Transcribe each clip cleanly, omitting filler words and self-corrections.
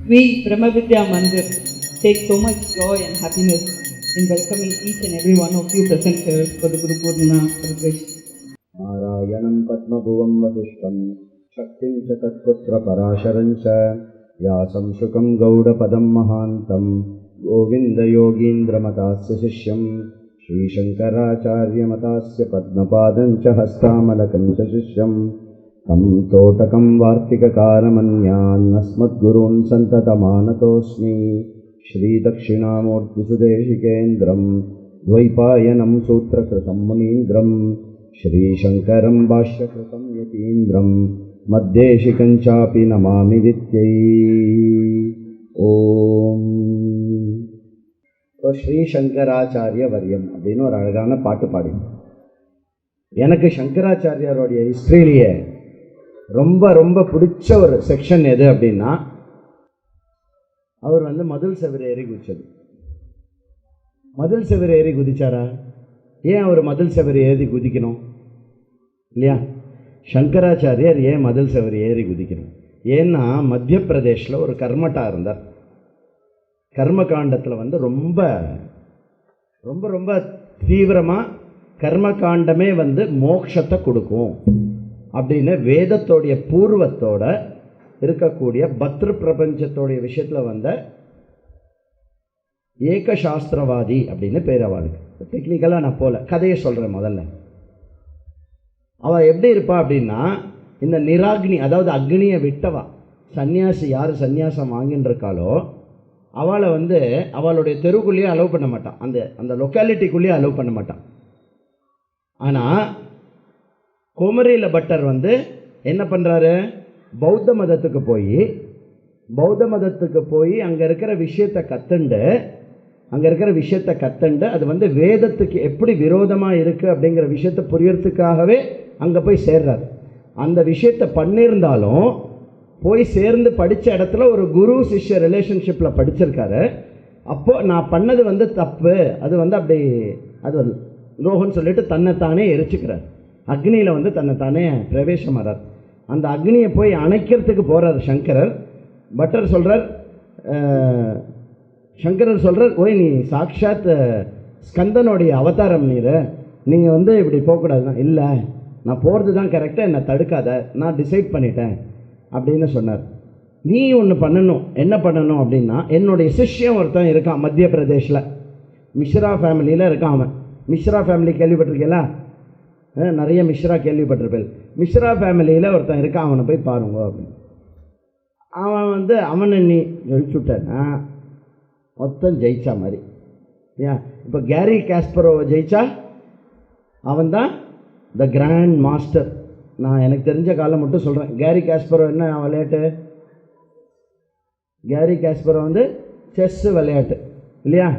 We, Brahmavidya Mandir, take so much joy and happiness in welcoming each and every one of you present here for the Guru Purnima celebration. Narayanam Padmabhuvam Vasishtam Shaktim cha Tatputra Parasharam cha Vyasam Shukam Gaudapadam Mahantam Govinda Yogindra Matasya Shishyam Shri Shankaracharya Matasya Padmapadam cha Hastamalakam cha Shishyam Tam Totakam Vartikakaramanyaan Asmadgurun Santatamanatosmi Shri Dakshinamurti Sudeshikendram Dvaipayanam Sutrakritam Munindram Shri Shankaram Bhashyakritam Yatindram Madheshikanchapi Namami Dityai Om. So Shri Shankaracharya Varyam அப்படின்னு ஒரு அழகான பாட்டு பாடி. எனக்கு சங்கராச்சாரியாரோடைய ஹிஸ்டரியிலேயே ரொம்ப ரொம்ப பிடிச்ச ஒரு section எது அப்படின்னா, அவர் மதில் செவரு ஏறி குதிச்சது. மதில் செவரு ஏறி குதிச்சாரா? ஏன் அவர் மதில் செவரு ஏறி குதிக்கணும் இல்லையா? சங்கராச்சாரியார் ஏன் மதில் செவரு ஏறி குதிக்கணும்? ஏன்னா மத்திய பிரதேஷில் ஒரு கர்மட்டா இருந்தார். கர்மகாண்டத்தில் ரொம்ப ரொம்ப ரொம்ப தீவிரமாக கர்மகாண்டமே மோட்சத்தை கொடுக்கும் அப்படின்னு வேதத்தோடைய பூர்வத்தோட இருக்கக்கூடிய பத்ரு பிரபஞ்சத்தோடைய விஷயத்தில் ஏகசாஸ்திரவாதி அப்படின்னு பேர் அவளுக்கு. டெக்னிக்கலாக நான் போல கதையை சொல்கிறேன். முதல்ல அவள் எப்படி இருப்பா அப்படின்னா, இந்த நிராக்னி அதாவது அக்னியை விட்டவா சன்னியாசி யார் சன்னியாசம் வாங்கின்னு இருக்காளோ அவளை அவளுடைய தெருவுக்குள்ளேயே அலோவ் பண்ண மாட்டான், அந்த அந்த லொக்காலிட்டிக்குள்ளேயே அலோவ் பண்ண மாட்டான். ஆனால் கோமரியில் பட்டர் என்ன பண்ணுறாரு, பௌத்த மதத்துக்கு போய் அங்கே இருக்கிற விஷயத்தை கற்றுண்டு அது வேதத்துக்கு எப்படி விரோதமாக இருக்குது அப்படிங்கிற விஷயத்தை புரியறதுக்காகவே அங்கே போய் சேர்றார். அந்த விஷயத்தை பண்ணியிருந்தாலும் போய் சேர்ந்து படித்த இடத்துல ஒரு குரு சிஷ்ய ரிலேஷன்ஷிப்பில் படிச்சிருக்காரு. அப்போது நான் பண்ணது தப்பு, அது அப்படி அது ரோஹன் சொல்லிட்டு தன்னைத்தானே எரிச்சுக்கிறார். அக்னியில் தன்னைத்தானே பிரவேசமாகிறார். அந்த அக்னியை போய் அணைக்கிறதுக்கு போகிறார் சங்கரர். பட்டர் சொல்கிறார், ஓய் நீ சாக்ஷாத் ஸ்கந்தனுடைய அவதாரம் நீங்கள் இப்படி போகக்கூடாது தான். இல்லை நான் போகிறது தான் கரெக்டாக, என்னை தடுக்காத, நான் டிசைட் பண்ணிட்டேன் அப்படின்னு சொன்னார். நீ ஒன்று பண்ணணும். என்ன பண்ணணும் அப்படின்னா, என்னுடைய சிஷ்யம் ஒருத்தன் இருக்கான் மத்திய பிரதேஷில், மிஸ்ரா ஃபேமிலியில் இருக்கான். அவன் மிஸ்ரா ஃபேமிலி கேள்விப்பட்டிருக்கீங்களா? நிறைய மிஸ்ரா கேள்விப்பட்டிருப்பேன். மிஸ்ரா ஃபேமிலியில் ஒருத்தன் இருக்கான், அவனை போய் பாருங்க அப்படின்னு. அவன் அவனை நீ ஜெயிச்சுட்டேன்னா மொத்தம் ஜெயிச்சா மாதிரி. ஏன் இப்போ கேரி காஸ்பரோவை ஜெயிச்சா அவன் தான் த கிராண்ட் மாஸ்டர். நான் எனக்கு தெரிஞ்ச காலம் மட்டும் சொல்கிறேன். கேரி காஸ்பரோ என்ன விளையாட்டு? கேரி காஸ்பரோ செஸ்ஸு விளையாட்டு இல்லையா?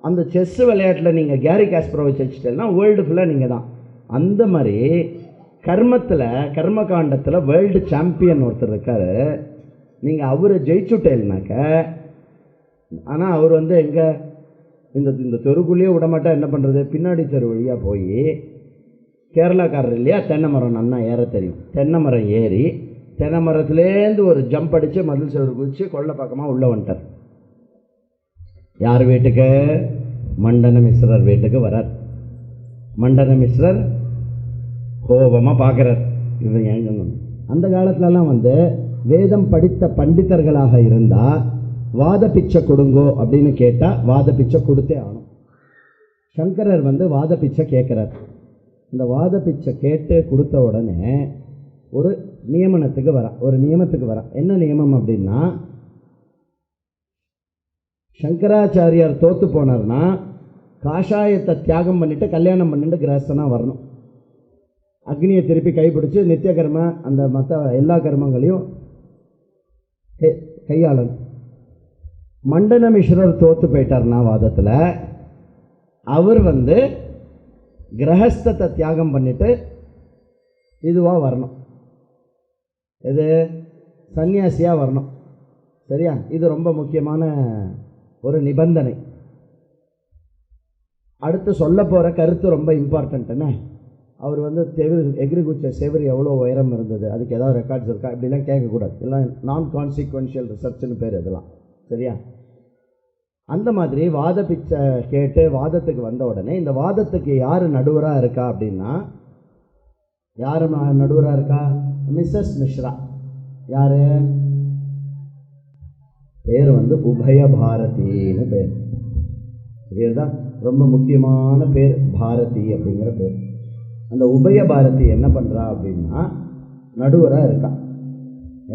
அந்த செஸ்ஸு விளையாட்டில் நீங்கள் கேரி காஸ்பரோவை ஜெயிச்சிட்டேன்னா வேர்ல்டு ஃபுல்லாக நீங்கள் தான். அந்த மாதிரி கர்மகாண்டத்தில் வேர்ல்டு சாம்பியன் ஒருத்தர் இருக்கார். நீங்கள் அவரை ஜெயிச்சுட்டேன்னாக்க, ஆனால் அவர் எங்கே இந்த தெருக்குள்ளேயே விடமாட்டா என்ன பண்ணுறது, பின்னாடி தெரு வழியாக போய் கேரளாக்காரர் இல்லையா, தென்னை மரம் நன்னா ஏற தெரியும். தென்னை மரம் ஏறி தென்னை மரத்துலேருந்து ஒரு ஜம்ப் அடித்து மதில் செவரு குதித்து கொள்ள பக்கமாக உள்ளே வந்துட்டார். யார் வீட்டுக்கு? மண்டன மிஸ்ரர் வீட்டுக்கு வரார். மண்டன மிஸ்ரர் கோபமாக பார்க்குறார். இவன் ஏங்க அந்த காலத்துலலாம் வேதம் படித்த பண்டிதர்களாக இருந்தால் வாத பிச்சை கொடுங்கோ அப்படின்னு கேட்டால் வாத பிச்சை கொடுத்தே ஆகணும். சங்கரர் வாத பிச்சை கேட்குறார். இந்த வாத பிச்சை கேட்டு கொடுத்த உடனே ஒரு நியமனத்துக்கு வரா. என்ன நியமம் அப்படின்னா, சங்கராச்சாரியார் தோற்று போனார்னா காஷாயத்தை தியாகம் பண்ணிவிட்டு கல்யாணம் பண்ணிட்டு கிரகஸ்தனாக வரணும். அக்னியை திருப்பி கைப்பிடிச்சு நித்திய கர்ம அந்த மற்ற எல்லா கர்மங்களையும் கையாளணும். மண்டன மிஸ்ரர் தோற்று போயிட்டார்னா வாதத்தில், அவர் கிரகஸ்தத்தை தியாகம் பண்ணிட்டு இதுவாக வரணும். இது சன்னியாசியாக வரணும். சரியா? இது ரொம்ப முக்கியமான ஒரு நிபந்தனை. அடுத்து சொல்ல போகிற கருத்து ரொம்ப இம்பார்ட்டன்ட். என்ன அவர் வந்து எகிரி குச்ச செவரு எவ்வளோ உயரம் இருந்தது, அதுக்கு ஏதாவது ரெக்கார்ட்ஸ் இருக்கா, இப்படிலாம் கேட்கக்கூடாது. எல்லாம் நான் கான்சிக்வென்ஷியல் ரிசர்ச்னு பேர் இதெல்லாம், சரியா? அந்த மாதிரி வாத பிச்சை கேட்டு வாதத்துக்கு வந்த உடனே இந்த வாதத்துக்கு யார் நடுவராக இருக்கா அப்படின்னா, யார் நடுவராக இருக்கா? மிஸ்ஸஸ் மிஸ்ரா. யார் பேர் வந்து உபய பாரதின்னு பேர். பேர் தான் ரொம்ப முக்கியமான பேர், பாரதி அப்படிங்கிற பேர். அந்த உபய பாரதி என்ன பண்ணுறா அப்படின்னா நடுவராக இருக்கா.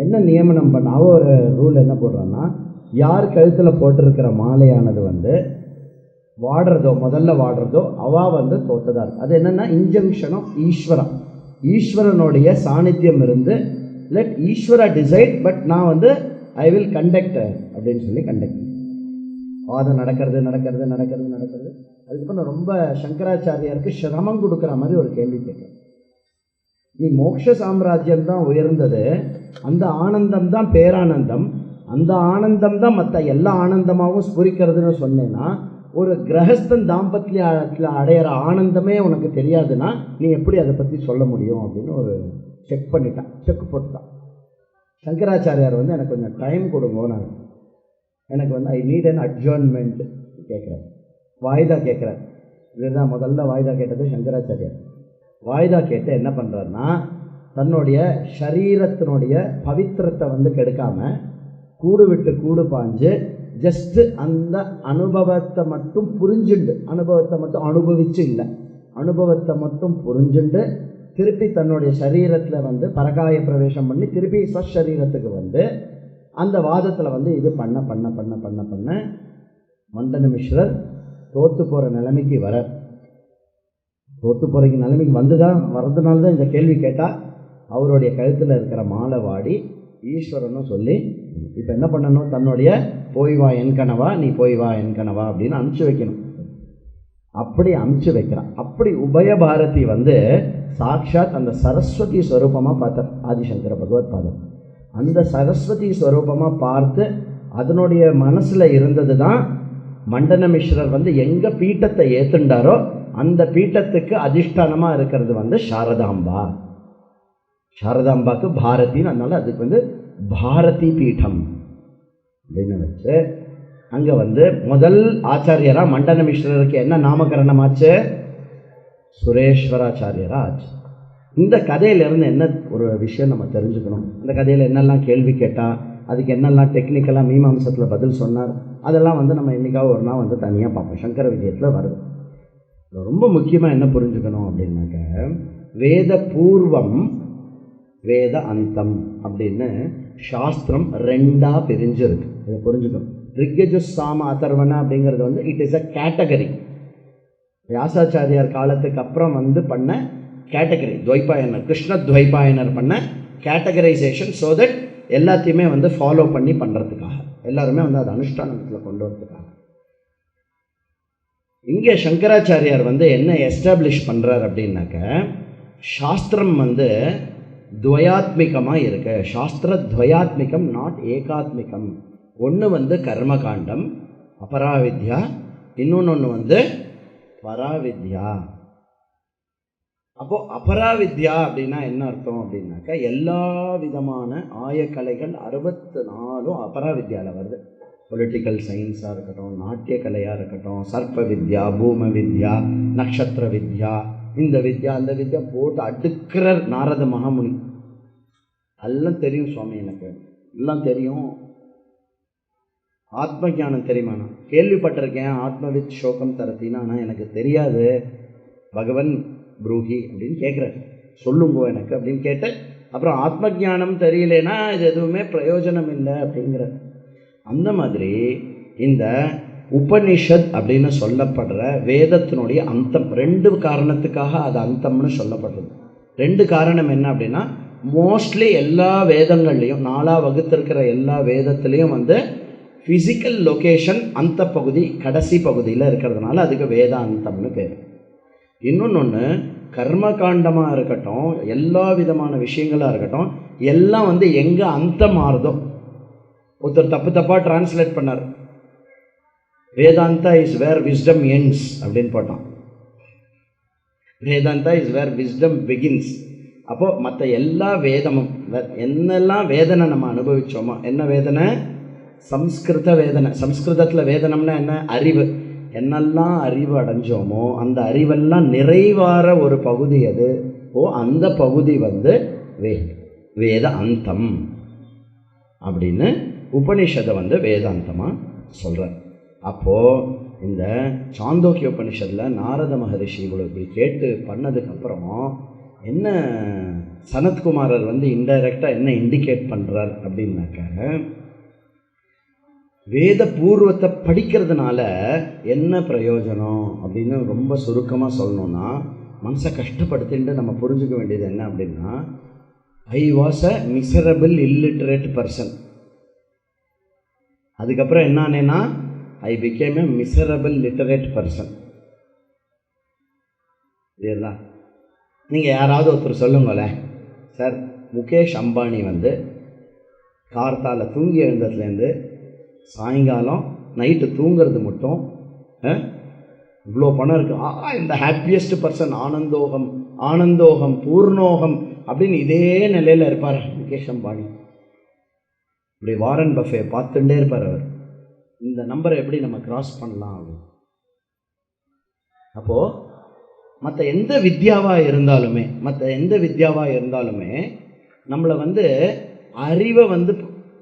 என்ன நியமனம் பண்ண அவ ஒரு ரூல் என்ன போடுறான்னா, யார் கழுத்தில் போட்டிருக்கிற மாலையானது வந்து வாடுறதோ முதல்ல வாடுறதோ அவள் வந்து தோத்ததாக இருக்கு. அது என்னென்னா இன்ஜங்ஷன் ஆஃப் ஈஸ்வரா. ஈஸ்வரனுடைய சாநித்தியம் இருந்து லெட் ஈஸ்வரா டிசைட், பட் நான் வந்து ஐ வில் கண்டக்ட் அப்படின்னு சொல்லி கண்டக்ட். வாதம் நடக்கிறது நடக்கிறது நடக்கிறது நடக்கிறது. அதுக்கப்புறம் ரொம்ப சங்கராச்சாரியாருக்கு சிரமம் கொடுக்குற மாதிரி ஒரு கேள்வி கேட்குறேன். நீ மோட்ச சாம்ராஜ்யம் தான் உயர்ந்தது, அந்த ஆனந்தம் தான் பேரானந்தம், அந்த ஆனந்தம் தான் மற்ற எல்லா ஆனந்தமாகவும் ஸ்புரிக்கிறதுன்னு சொன்னேன்னா, ஒரு கிரகஸ்தன் தாம்பத்தியத்தில் அடையிற ஆனந்தமே உனக்கு தெரியாதுன்னா நீ எப்படி அதை பற்றி சொல்ல முடியும் அப்படின்னு ஒரு செக் பண்ணிட்டான், செக் போட்டுட்டான். சங்கராச்சாரியார் வந்து எனக்கு கொஞ்சம் டைம் கொடுங்க, நான் எனக்கு வந்து ஐ நீட் அன் அட்ஜர்ன்மெண்ட் கேட்குறாரு, வாய்தா கேட்குறாரு. இதுதான் முதல்ல வாய்தா கேட்டது சங்கராச்சாரியார். வாய்தா கேட்டு என்ன பண்ணுறாருன்னா, தன்னுடைய சரீரத்தினுடைய பவித்திரத்தை வந்து கெடுக்காமல் கூடு விட்டு கூடு பாஞ்சு ஜஸ்ட்டு அந்த அனுபவத்தை மட்டும் புரிஞ்சுண்டு, அனுபவத்தை மட்டும் அனுபவிச்சு இல்லை, அனுபவத்தை மட்டும் புரிஞ்சுண்டு திருப்பி தன்னுடைய சரீரத்தில் வந்து பரகாய பிரவேசம் பண்ணி திருப்பி ஸ்வசரீரத்துக்கு வந்து அந்த வாதத்தில் வந்து இது பண்ண பண்ண பண்ண பண்ண பண்ண மண்டன மிஸ்ரர் தோற்று போகிற நிலைமைக்கு வர, தோற்று போகிற நிலைமைக்கு வரதுனால தான் இந்த கேள்வி கேட்டால் அவருடைய கழுத்தில் இருக்கிற மாலை வாடி ஈஸ்வரனும் சொல்லி இப்போ என்ன பண்ணணும், தன்னுடைய போய் வா என் கனவா, நீ போய் வா என் கனவா அப்படின்னு அனுப்பிச்சு வைக்கணும். அப்படி அனுப்பிச்சு வைக்கிறான். அப்படி உபய பாரதி வந்து சாட்சாத் அந்த சரஸ்வதி ஸ்வரூபமாக பார்த்தார் ஆதிசங்கர பகவத் பாதம். அந்த சரஸ்வதி ஸ்வரூபமாக பார்த்து அதனுடைய மனசில் இருந்தது தான் மண்டன மிஸ்ரர் வந்து எங்கே பீட்டத்தை ஏற்றுண்டாரோ அந்த பீட்டத்துக்கு அதிஷ்டானமாக இருக்கிறது வந்து சாரதாம்பா. சாரதாம்பாக்கு பாரதின்னு, அதனால அதுக்கு வந்து பாரதி பீடம் அப்படின்னு வச்சு அங்கே வந்து முதல் ஆச்சாரியராக மண்டன மிஸ்ரருக்கு என்ன நாமகரணம் ஆச்சு? சுரேஸ்வராச்சாரியராக ஆச்சு. இந்த கதையிலேருந்து என்ன ஒரு விஷயம் நம்ம தெரிஞ்சுக்கணும், இந்த கதையில் என்னெல்லாம் கேள்வி கேட்டால் அதுக்கு என்னெல்லாம் டெக்னிக்கலாக மீமாம்சத்தில் பதில் சொன்னார், அதெல்லாம் வந்து நம்ம என்றைக்காவது ஒரு நாள் வந்து தனியாக பார்ப்போம். சங்கர விஜயத்தில் வருது. ரொம்ப முக்கியமாக என்ன புரிஞ்சுக்கணும் அப்படின்னாக்க, வேத பூர்வம் வேத அந்தம் அப்படின்னு சாஸ்திரம் ரெண்டாக பிரிஞ்சிருக்கு. இதை புரிஞ்சுக்கணும். ரிக்யஜுஸ் சாம அதர்வன அப்படிங்கிறது வந்து it is a category. Vyasacharyar காலத்துக்கு அப்புறம் வந்து பண்ண கேட்டகரி, துவைபாயனர் கிருஷ்ண துவைபாயனர் பண்ண கேட்டகரைசேஷன். ஸோ தட் எல்லாத்தையுமே வந்து ஃபாலோ பண்ணி பண்ணுறதுக்காக, எல்லாருமே வந்து அது அனுஷ்டானத்தில் கொண்டு வரதுக்காக. இங்கே சங்கராச்சாரியார் வந்து என்ன எஸ்டாப்ளிஷ் பண்ணுறார் அப்படின்னாக்க, சாஸ்திரம் வந்து துவயாத்மிகமாக இருக்கு. சாஸ்திர துவயாத்மிகம், நாட் ஏகாத்மிகம். ஒன்று வந்து கர்மகாண்டம் அபராவித்யா, இன்னொன்று வந்து பராவித்யா. அப்போது அபராவித்யா அப்படின்னா என்ன அர்த்தம் அப்படின்னாக்க, எல்லா விதமான ஆயக்கலைகள் 64 அபராவித்யாவில் வருது. பொலிட்டிக்கல் சயின்ஸாக இருக்கட்டும், நாட்டிய கலையாக இருக்கட்டும், சர்ப்ப வித்யா, பூம வித்யா, நக்ஷத்திர வித்யா, இந்த வித்யா அந்த வித்யா போட்டு அடுக்கிற நாரத மகாமுனி. எல்லாம் தெரியும் சுவாமி, எனக்கு எல்லாம் தெரியும். ஆத்ம ஞானம் தெரியுமா? நான் கேள்விப்பட்டிருக்கேன் ஆத்மவித் சோகம் தரத்தின்னா, ஆனால் எனக்கு தெரியாது. பகவன் புரூஹி அப்படின்னு கேட்குறேன், சொல்லுங்கோ எனக்கு அப்படின்னு கேட்டு, அப்புறம் ஆத்ம ஞானம் தெரியலேன்னா இது எதுவுமே பிரயோஜனம் இல்லை அப்படிங்கிற. அந்த மாதிரி இந்த உபனிஷத் அப்படின்னு சொல்லப்படுற வேதத்தினுடைய அந்தம் 2 காரணத்துக்காக அது அந்தம்னு சொல்லப்படுறது. 2 காரணம் என்ன அப்படின்னா, மோஸ்ட்லி எல்லா வேதங்கள்லையும் 4 வகுத்திருக்கிற எல்லா வேதத்துலேயும் வந்து ஃபிசிக்கல் லொக்கேஷன் அந்த பகுதி கடைசி பகுதியில் இருக்கிறதுனால அதுக்கு வேதாந்தம்னு பேர். இன்னொன்று கர்மகாண்டமாக இருக்கட்டும், எல்லா விதமான விஷயங்களாக இருக்கட்டும், எல்லாம் வந்து எங்கே அந்தம் மாறுதோ. ஒருத்தர் தப்பாக டிரான்ஸ்லேட் பண்ணார், Vedanta is where wisdom ends அப்படின்னு போட்டான். Vedanta is where wisdom begins. அப்போது மற்ற எல்லா வேதமும் என்னெல்லாம் வேதனை நம்ம அனுபவித்தோமோ, என்ன வேதனை? சம்ஸ்கிருத வேதனை. சம்ஸ்கிருதத்தில் வேதனம்னா என்ன? அறிவு. என்னெல்லாம் அறிவு அடைஞ்சோமோ அந்த அறிவெல்லாம் நிறைவார ஒரு பகுதி எது? அந்த பகுதி வேத அந்தம் அப்படின்னு உபனிஷத்தை வேதாந்தமாக சொல்கிறார். அப்போது இந்த சாந்தோக்கிய உபனிஷத்தில் நாரத மகரிஷி இவ்வளோ இப்படி கேட்டு பண்ணதுக்கப்புறம் என்ன சனத்குமாரர் இன்டைரக்டாக என்ன இண்டிகேட் பண்ணுறார் அப்படின்னாக்க, வேத பூர்வத்தை படிக்கிறதுனால என்ன பிரயோஜனம் அப்படின்னு ரொம்ப சுருக்கமாக சொல்லணுன்னா, மனசை கஷ்டப்படுத்திட்டு நம்ம புரிஞ்சுக்க வேண்டியது என்ன அப்படின்னா, I was a miserable illiterate person. அதுக்கப்புறம் என்னன்னா, I became a miserable literate person. இதுதான். நீங்கள் யாராவது ஒருத்தர் சொல்லுங்களேன், சார் முகேஷ் அம்பானி கார்த்தால தூங்கி எழுந்ததுலேருந்து சாயங்காலம் நைட்டு தூங்கிறது மட்டும் இவ்வளோ பணம் இருக்குது, இந்த ஹாப்பியஸ்ட் பர்சன், ஆனந்தோகம் பூர்ணோகம் அப்படின்னு இதே நிலையில் இருப்பார் முகேஷ் அம்பானி. இப்படி வாரன் பஃபே பார்த்துட்டே இருப்பார் அவர். இந்த நம்பரை எப்படி நம்ம கிராஸ் பண்ணலாம் அப்படின்னு. அப்போது மற்ற எந்த வித்யாவாக இருந்தாலுமே நம்மளை அறிவை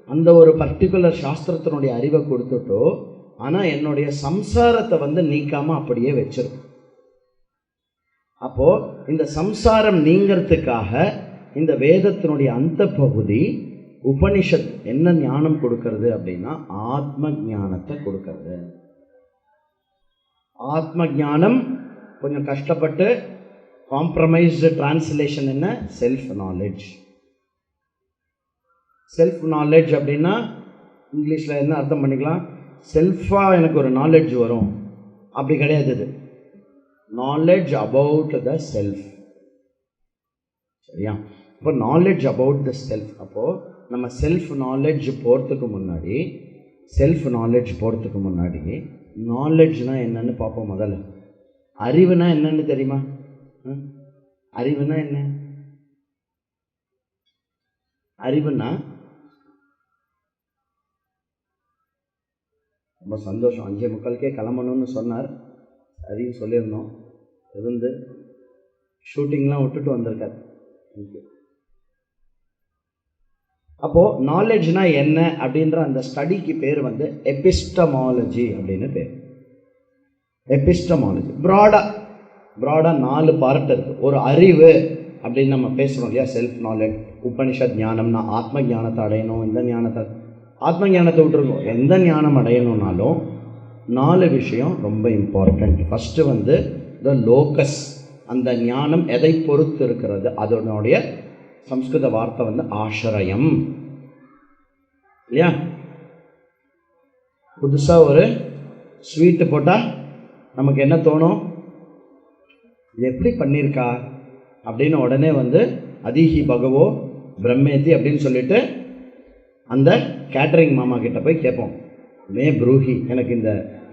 அந்த ஒரு பர்டிகுலர் சாஸ்திரத்தினுடைய அறிவை கொடுத்துட்டோ, ஆனால் என்னுடைய சம்சாரத்தை நீக்காமல் அப்படியே வச்சிருக்கும். அப்போது இந்த சம்சாரம் நீங்கிறதுக்காக இந்த வேதத்தினுடைய அந்த பகுதி உபனிஷத் என்ன ஞானம் கொடுக்கறது அப்படின்னா, ஆத்ம ஞானத்தை கொடுக்கறது. ஆத்ம ஞானம் கொஞ்சம் கஷ்டப்பட்டு காம்ப்ரமைஸ்டு டிரான்ஸ்லேஷன் என்ன? Self knowledge. செல்ஃப் நாலேஜ் அப்படின்னா இங்கிலீஷில் என்ன அர்த்தம் பண்ணிக்கலாம்? செல்ஃபாக எனக்கு ஒரு நாலேஜ் வரும் அப்படி கிடையாது. இது நாலேஜ் அபவுட் த செல்ஃப். சரியா? இப்போ நாலேஜ் அபவுட் த செல்ஃப். அப்போது நம்ம செல்ஃப் நாலேஜ் போகிறதுக்கு முன்னாடி நாலேஜ்னா என்னன்னு பார்ப்போம். முதல்ல அறிவுனா என்னன்னு தெரியுமா? அறிவுனா என்ன? அறிவுனா ரொம்ப சந்தோஷம், 5:45 கிளம்பணும்னு சொன்னார். அதையும் சொல்லியிருந்தோம். ஷூட்டிங்லாம் விட்டுட்டு வந்திருக்கார். அப்போது நாலேஜ்னா என்ன அப்படின்ற அந்த ஸ்டடிக்கு பேர் எபிஸ்டமாலஜி அப்படின்னு பேர். எபிஸ்டமாலஜி ப்ராடாக 4 பார்ட் இருக்குது. ஒரு அறிவு அப்படின்னு நம்ம பேசுகிறோம் இல்லையா, செல்ஃப் நாலேஜ். உபனிஷத் ஞானம்னா ஆத்ம ஞானத்தை அடையணும். இந்த ஞானத்தை, ஆத்ம ஞானத்தை விட்டுருக்கோம், எந்த ஞானம் அடையணும்னாலும் 4 விஷயம் ரொம்ப இம்பார்ட்டண்ட். ஃபஸ்ட்டு த லோக்கஸ். அந்த ஞானம் எதை பொறுத்து இருக்கிறது? அதனுடைய சம்ஸ்கிருத வார்த்தை ஆசிரயம் இல்லையா? புதுசாக ஒரு ஸ்வீட்டு போட்டால் நமக்கு என்ன தோணும்? இது எப்படி பண்ணியிருக்கா அப்படின்னு உடனே அதிஹி பகவோ பிரம்மேதி அப்படின்னு சொல்லிட்டு அந்த கேட்டரிங் மாமா கிட்ட போய் கேட்போம், மே ப்ரூஹி, எனக்கு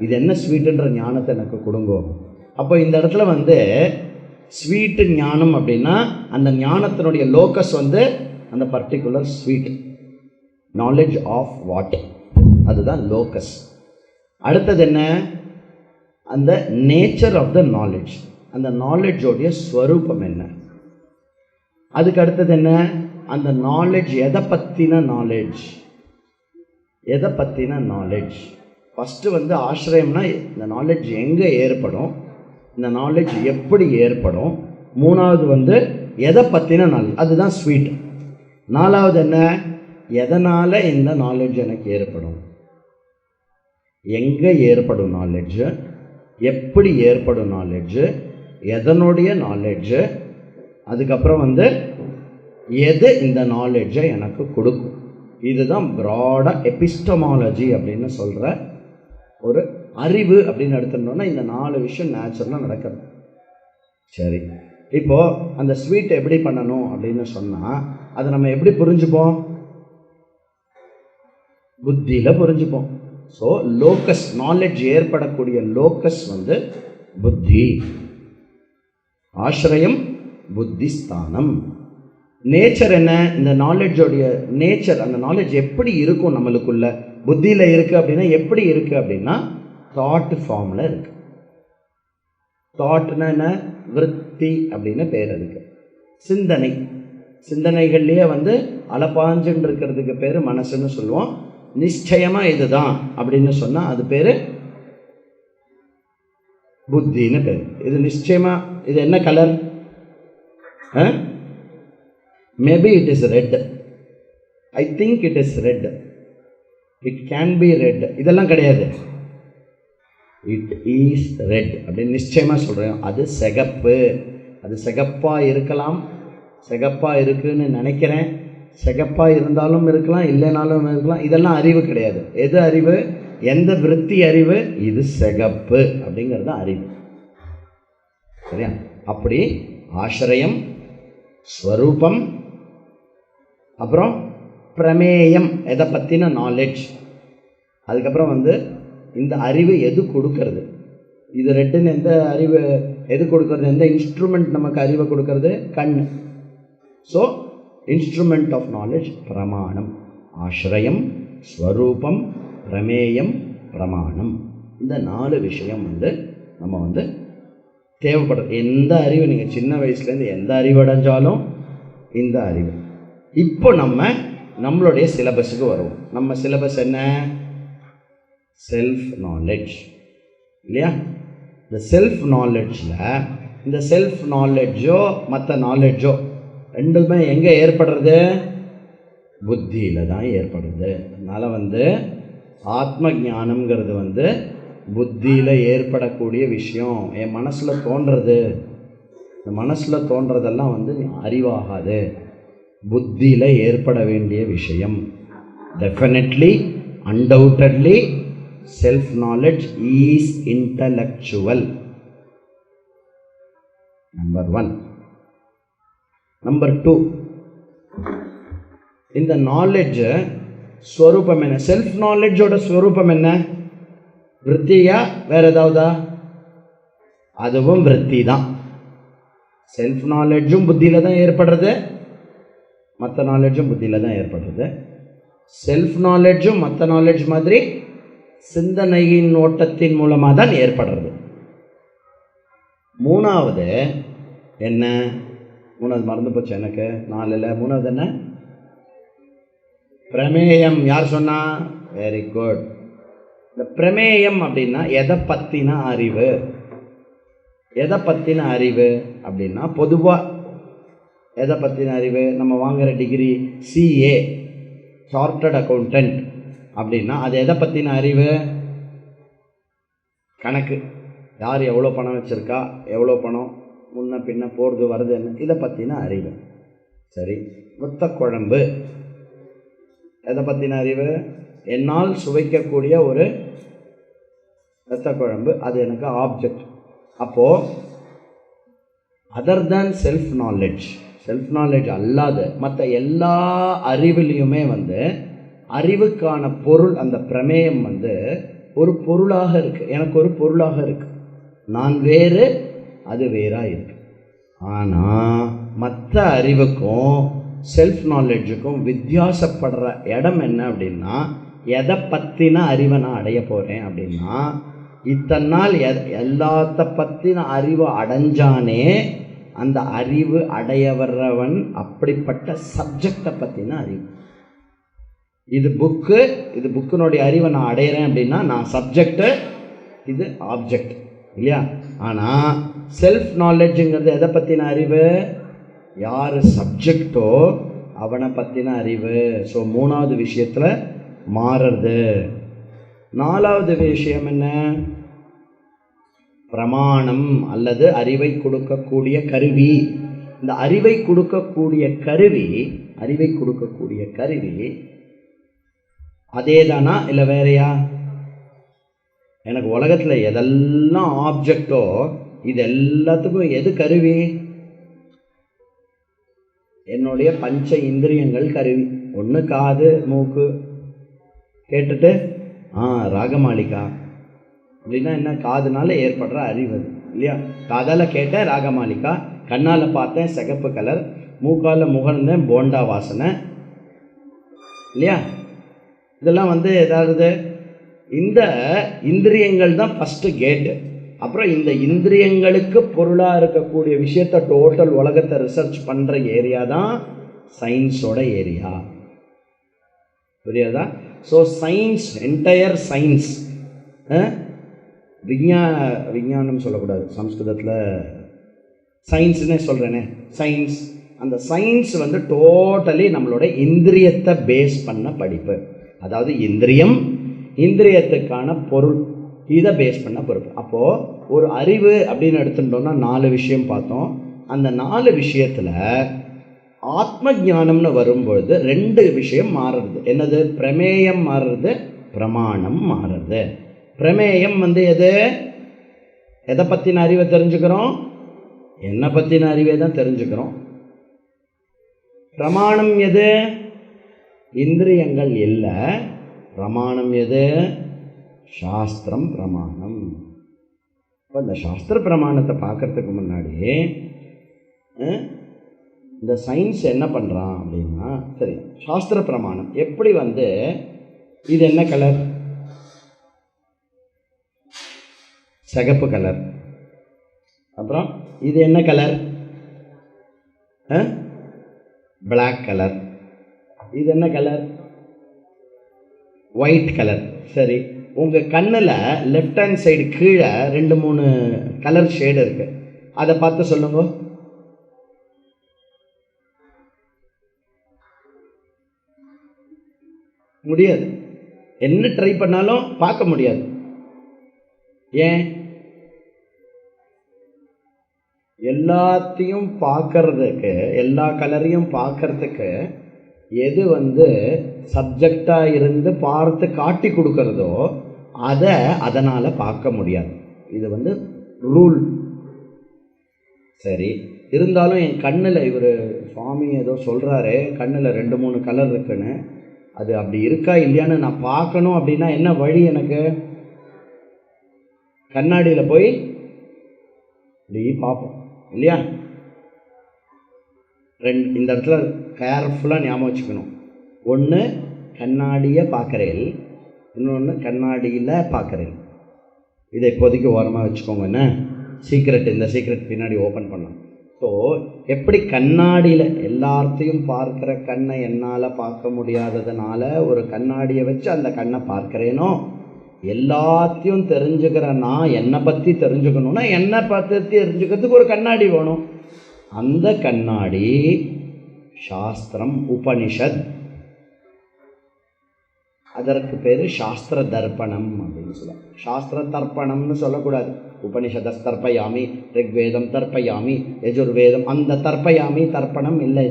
இது என்ன ஸ்வீட்டுன்ற ஞானத்தை எனக்கு கொடுங்கோ. அப்போ இந்த இடத்துல ஸ்வீட்டு ஞானம் அப்படின்னா அந்த ஞானத்தினுடைய லோக்கஸ் அந்த particular sweet, knowledge of what, அதுதான் லோக்கஸ். அடுத்தது என்ன? அந்த நேச்சர் ஆஃப் த நாலேஜ், அந்த நாலேஜோடைய ஸ்வரூபம் என்ன. அதுக்கு அடுத்தது என்ன? அந்த நாலேஜ் எதை பற்றின நாலேஜ். ஃபஸ்ட்டு ஆசிரியம்னா இந்த நாலேஜ் எங்கே ஏற்படும், இந்த நாலேஜ் எப்படி ஏற்படும். மூணாவது எதை பற்றின நாலேஜ், அதுதான் ஸ்வீட். நாலாவது என்ன? எதனால் இந்த நாலேஜ் எனக்கு ஏற்படும், எங்கே ஏற்படும் நாலேஜ், எப்படி ஏற்படும் நாலேஜ், எதனுடைய நாலேஜ், அதுக்கப்புறம் எது இந்த நாலேஜை எனக்கு கொடுக்கும். இதுதான் ப்ராடாக எபிஸ்டமாலஜி அப்படின்னு சொல்கிற ஒரு அறிவு அப்படின்னு எடுத்துட்டோம்னா இந்த 4 விஷயம் நேச்சுரலாக நடக்கிறது. சரி, இப்போது அந்த ஸ்வீட் எப்படி பண்ணணும் அப்படின்னு சொன்னால் அதை நம்ம எப்படி புரிஞ்சுப்போம்? புத்தியில் புரிஞ்சுப்போம். ஸோ லோக்கஸ், நாலேஜ் ஏற்படக்கூடிய லோக்கஸ் புத்தி. ஆசிரியம் புத்திஸ்தானம். நேச்சர் என்ன? இந்த நாலேஜோடைய நேச்சர், அந்த நாலேஜ் எப்படி இருக்கும் நம்மளுக்குள்ள, புத்தியில் இருக்குது அப்படின்னா எப்படி இருக்குது அப்படின்னா தாட் ஃபார்மில் இருக்குது. தாட்னா என்ன? விருத்தி அப்படின்னு பேர் அதுக்கு. சிந்தனை, சிந்தனைகள்லேயே அலப்பாஞ்சுன்னு இருக்கிறதுக்கு பேர் மனசுன்னு சொல்லுவோம். நிச்சயமாக இதுதான் அப்படின்னு சொன்னால் அது பேர் புத்தின்னு பேர். இது நிச்சயமாக, இது என்ன colour? Maybe it is red, I think it is red, it can be red, இதெல்லாம் கிடையாது. இட் இஸ் ரெட் அப்படின்னு நிச்சயமாக சொல்கிறேன். அது சிகப்பு, அது சிகப்பாக இருக்கலாம், சிகப்பாக இருக்குன்னு நினைக்கிறேன், சிகப்பாக இருந்தாலும் இருக்கலாம், இல்லைனாலும் இருக்கலாம். இதெல்லாம் அறிவு கிடையாது. எது அறிவு? எந்த விருத்தி அறிவு? இது சிகப்பு அப்படிங்கிறது அறிவு. சரியா? அப்படி ஆசிரியம், ஸ்வரூபம், அப்புறம் பிரமேயம், எதை பற்றின நாலேஜ், அதுக்கப்புறம் இந்த அறிவு எது கொடுக்கறது, இது ரெட்டுன்னு எந்த அறிவு எது கொடுக்கறது, எந்த இன்ஸ்ட்ருமெண்ட் நமக்கு அறிவை கொடுக்கறது? கண். ஸோ இன்ஸ்ட்ருமெண்ட் ஆஃப் நாலேஜ் பிரமாணம். ஆசிரியம், ஸ்வரூபம், பிரமேயம், பிரமாணம். இந்த 4 விஷயம் நம்ம தேவைப்படுறது. எந்த அறிவு நீங்கள் சின்ன வயசுலேருந்து எந்த அறிவு அடைஞ்சாலும் இந்த அறிவு. இப்போ நம்மளுடைய சிலபஸுக்கு வருவோம். நம்ம சிலபஸ் என்ன? செல்ஃப் நாலேஜ் இல்லையா? இந்த செல்ஃப் நாலேஜில், இந்த செல்ஃப் நாலேஜோ மற்ற நாலேஜோ ரெண்டுமே எங்கே ஏற்படுறது? புத்தியில் தான் ஏற்படுது. அதனால் ஆத்ம ஞானம்ங்கிறது புத்தியில் ஏற்படக்கூடிய விஷயம். என் மனசில் தோன்றது, இந்த மனசில் தோன்றதெல்லாம் அறிவாகாது, புத்தியில் ஏற்பட வேண்டிய விஷயம். Definitely, undoubtedly self knowledge is intellectual. Number 1. Number 2, இந்த நாலேஜ் ஸ்வரூபம் என்ன? செல்ஃப் நாலேஜோட ஸ்வரூபம் என்ன? விருத்தியா வேற ஏதாவதா? அதுவும் விருத்தி தான். செல்ஃப் நாலேஜும் புத்தியில் தான் ஏற்படுறது, மற்ற நாலேஜும் புத்தியில் தான் ஏற்படுறது. செல்ஃப் நாலேஜும் மற்ற நாலேஜ் மாதிரி சிந்தனையின் ஓட்டத்தின் மூலமாக தான் ஏற்படுறது. 3வது என்ன? 3வது மறந்து போச்சு எனக்கு, 4ல் 3வது என்ன? பிரமேயம். யார் சொன்னா? Very good. இந்த பிரமேயம் அப்படின்னா எதை பற்றின அறிவு? எதை பற்றின அறிவு அப்படின்னா பொதுவாக எதை பற்றின அறிவு? நம்ம வாங்குகிற டிகிரி CA, சார்ட்டர்ட் அக்கௌண்டன்ட் அப்படின்னா அது எதை பற்றின அறிவு? கணக்கு. யார் எவ்வளோ பணம் வச்சுருக்கா, எவ்வளோ பணம் முன்ன பின்ன போகிறது வருது என்ன, இதை பற்றின அறிவு. சரி. வத்த குழம்பு எதை பற்றின அறிவு? என்னால் சுவைக்கக்கூடிய ஒரு வத்த குழம்பு, அது எனக்கு ஆப்ஜெக்ட். அப்போது other than self knowledge, self knowledge அல்லாத மற்ற எல்லா அறிவுலேயுமே அறிவுக்கான பொருள், அந்த பிரமேயம் ஒரு பொருளாக இருக்குது. எனக்கு ஒரு பொருளாக இருக்குது, நான் வேறு, அது வேறாக இருக்குது. ஆனால் மற்ற அறிவுக்கும் செல்ஃப் நாலேஜுக்கும் வித்தியாசப்படுற இடம் என்ன அப்படின்னா, எதை பற்றின அறிவை நான் அடைய போகிறேன் அப்படின்னா, இத்தனை நாள் எல்லாத்த பற்றின அறிவை அடைஞ்சானே அந்த அறிவு அடைய வர்றவன் அப்படிப்பட்ட சப்ஜெக்டை பற்றின அறிவு. இது புக்கு, இது புக்கினுடைய அறிவை நான் அடையிறேன் அப்படின்னா நான் சப்ஜெக்டு, இது ஆப்ஜெக்ட் இல்லையா? ஆனால் செல்ஃப் நாலேஜுங்கிறது எதை பற்றின அறிவு? யார் சப்ஜெக்டோ அவனை பற்றின அறிவு. ஸோ 3வது விஷயத்தில் மாறுறது. 4வது விஷயம் என்ன? பிரமாணம் அல்லது அறிவை கொடுக்கக்கூடிய கருவி. இந்த அறிவை கொடுக்கக்கூடிய கருவி, அறிவை கொடுக்கக்கூடிய கருவி அதே தானா இல்லை வேறையா? எனக்கு உலகத்தில் எதெல்லாம் ஆப்ஜெக்டோ இது எல்லாத்துக்கும் எது கருவி? என்னுடைய பஞ்ச இந்திரியங்கள் கருவி. ஒன்று காது, மூக்கு, கேட்டுட்டு ராகமாளிகா அப்படின்னா என்ன? காதுனால ஏற்படுற அறிவு இல்லையா? காதால் கேட்டேன் ராகமாலிகா, கண்ணால் பார்த்தேன் சிகப்பு கலர், மூக்கால் முகர்ந்தேன் போண்டா வாசனை, இல்லையா? இதெல்லாம் வந்து ஏதாவது இந்த இந்திரியங்கள் தான் ஃபஸ்ட்டு கேட்டு. அப்புறம் இந்த இந்திரியங்களுக்கு பொருளாக இருக்கக்கூடிய விஷயத்தை டோட்டல் உலகத்தை ரிசர்ச் பண்ணுற ஏரியா தான் சயின்ஸோட ஏரியா. புரியாதா? ஸோ சயின்ஸ், என்டையர் சயின்ஸ், விஞ்ஞானம் சொல்லக்கூடாது சம்ஸ்கிருதத்தில், சயின்ஸ்னே சொல்கிறேனே, சயின்ஸ். அந்த சயின்ஸ் வந்து டோட்டலி நம்மளோட இந்திரியத்தை பேஸ் பண்ண படிப்பு. அதாவது இந்திரியம், இந்திரியத்துக்கான பொருள், இதை பேஸ் பண்ண பொறுப்பு. அப்போது ஒரு அறிவு அப்படின்னு எடுத்துட்டோம்னா 4 விஷயம் பார்த்தோம். அந்த 4 விஷயத்தில் ஆத்ம ஞானம்னு வரும்பொழுது 2 விஷயம் மாறுறது. என்னது? பிரமேயம் மாறுறது, பிரமாணம் மாறுறது. பிரமேயம் வந்து எதை பற்றின அறிவை தெரிஞ்சுக்கிறோம்? என்னை பற்றின அறிவை தான் தெரிஞ்சுக்கிறோம். பிரமாணம் எது? இந்திரியங்கள் இல்லை. பிரமாணம் எது? சாஸ்திரம் பிரமாணம். இப்போ இந்த சாஸ்திர பிரமாணத்தை பார்க்கறதுக்கு முன்னாடி இந்த சயின்ஸ் என்ன பண்ணுறான் அப்படின்னா, சரி சாஸ்திர பிரமாணம் எப்படி வந்து, இது என்ன கலர்? சிகப்பு கலர். அப்புறம் இது என்ன கலர்? Black colour. இது என்ன கலர்? White colour. சரி, உங்கள் கண்ணில் லெஃப்ட் ஹேண்ட் சைடு கீழே 2-3 கலர் ஷேடு இருக்குது. அதை பார்த்து சொல்லுங்க. முடியாது. என்ன ட்ரை பண்ணாலும் பார்க்க முடியாது. ஏன்? எல்லாத்தையும் பார்க்கறதுக்கு, எல்லா கலரையும் பார்க்கறதுக்கு எது வந்து சப்ஜெக்டாக இருந்து பார்த்து காட்டி கொடுக்கறதோ அதை அதனால் பார்க்க முடியாது. இது வந்து ரூல். சரி, இருந்தாலும் என் கண்ணில் இவர் சுவாமி ஏதோ சொல்கிறாரு, கண்ணில் 2-3 கலர் இருக்குன்னு, அது அப்படி இருக்கா இல்லையான்னு நான் பார்க்கணும் அப்படின்னா என்ன வழி எனக்கு? கண்ணாடியில் போய் இப்படி பார்ப்போம் இல்லையா? இந்த இடத்துல கேர்ஃபுல்லாக ஞாபகம் வச்சுக்கணும். ஒன்று கண்ணாடியை பார்க்குறேன், இன்னொன்று கண்ணாடியில் பார்க்குறேன். இதை இப்போதைக்கு ஓரமாக வச்சுக்கோங்க. என்ன சீக்ரெட்? இந்த சீக்ரெட் பின்னாடி ஓப்பன் பண்ணலாம். ஸோ எப்படி கண்ணாடியில் எல்லாத்தையும் பார்க்குற கண்ணை என்னால் பார்க்க முடியாததுனால ஒரு கண்ணாடியை வச்சு அந்த கண்ணை பார்க்குறேனோ, எல்லாத்தையும் தெரிஞ்சுக்கிற நான் என்னை பற்றி தெரிஞ்சுக்கணுன்னா என்னை பற்றி தெரிஞ்சுக்கிறதுக்கு ஒரு கண்ணாடி வேணும். அந்த கண்ணாடி சாஸ்திரம், உபனிஷத். அதற்கு பேர் சாஸ்திர தர்ப்பணம் அப்படின்னு சொல்லுவாங்க. சாஸ்திர தர்ப்பணம்னு சொல்லக்கூடாது. உபனிஷத தர்ப்பயாமி, ரிக்வேதம் தர்ப்பயாமி, யஜுர்வேதம், அந்த தர்ப்பயாமி தர்ப்பணம் இல்லை.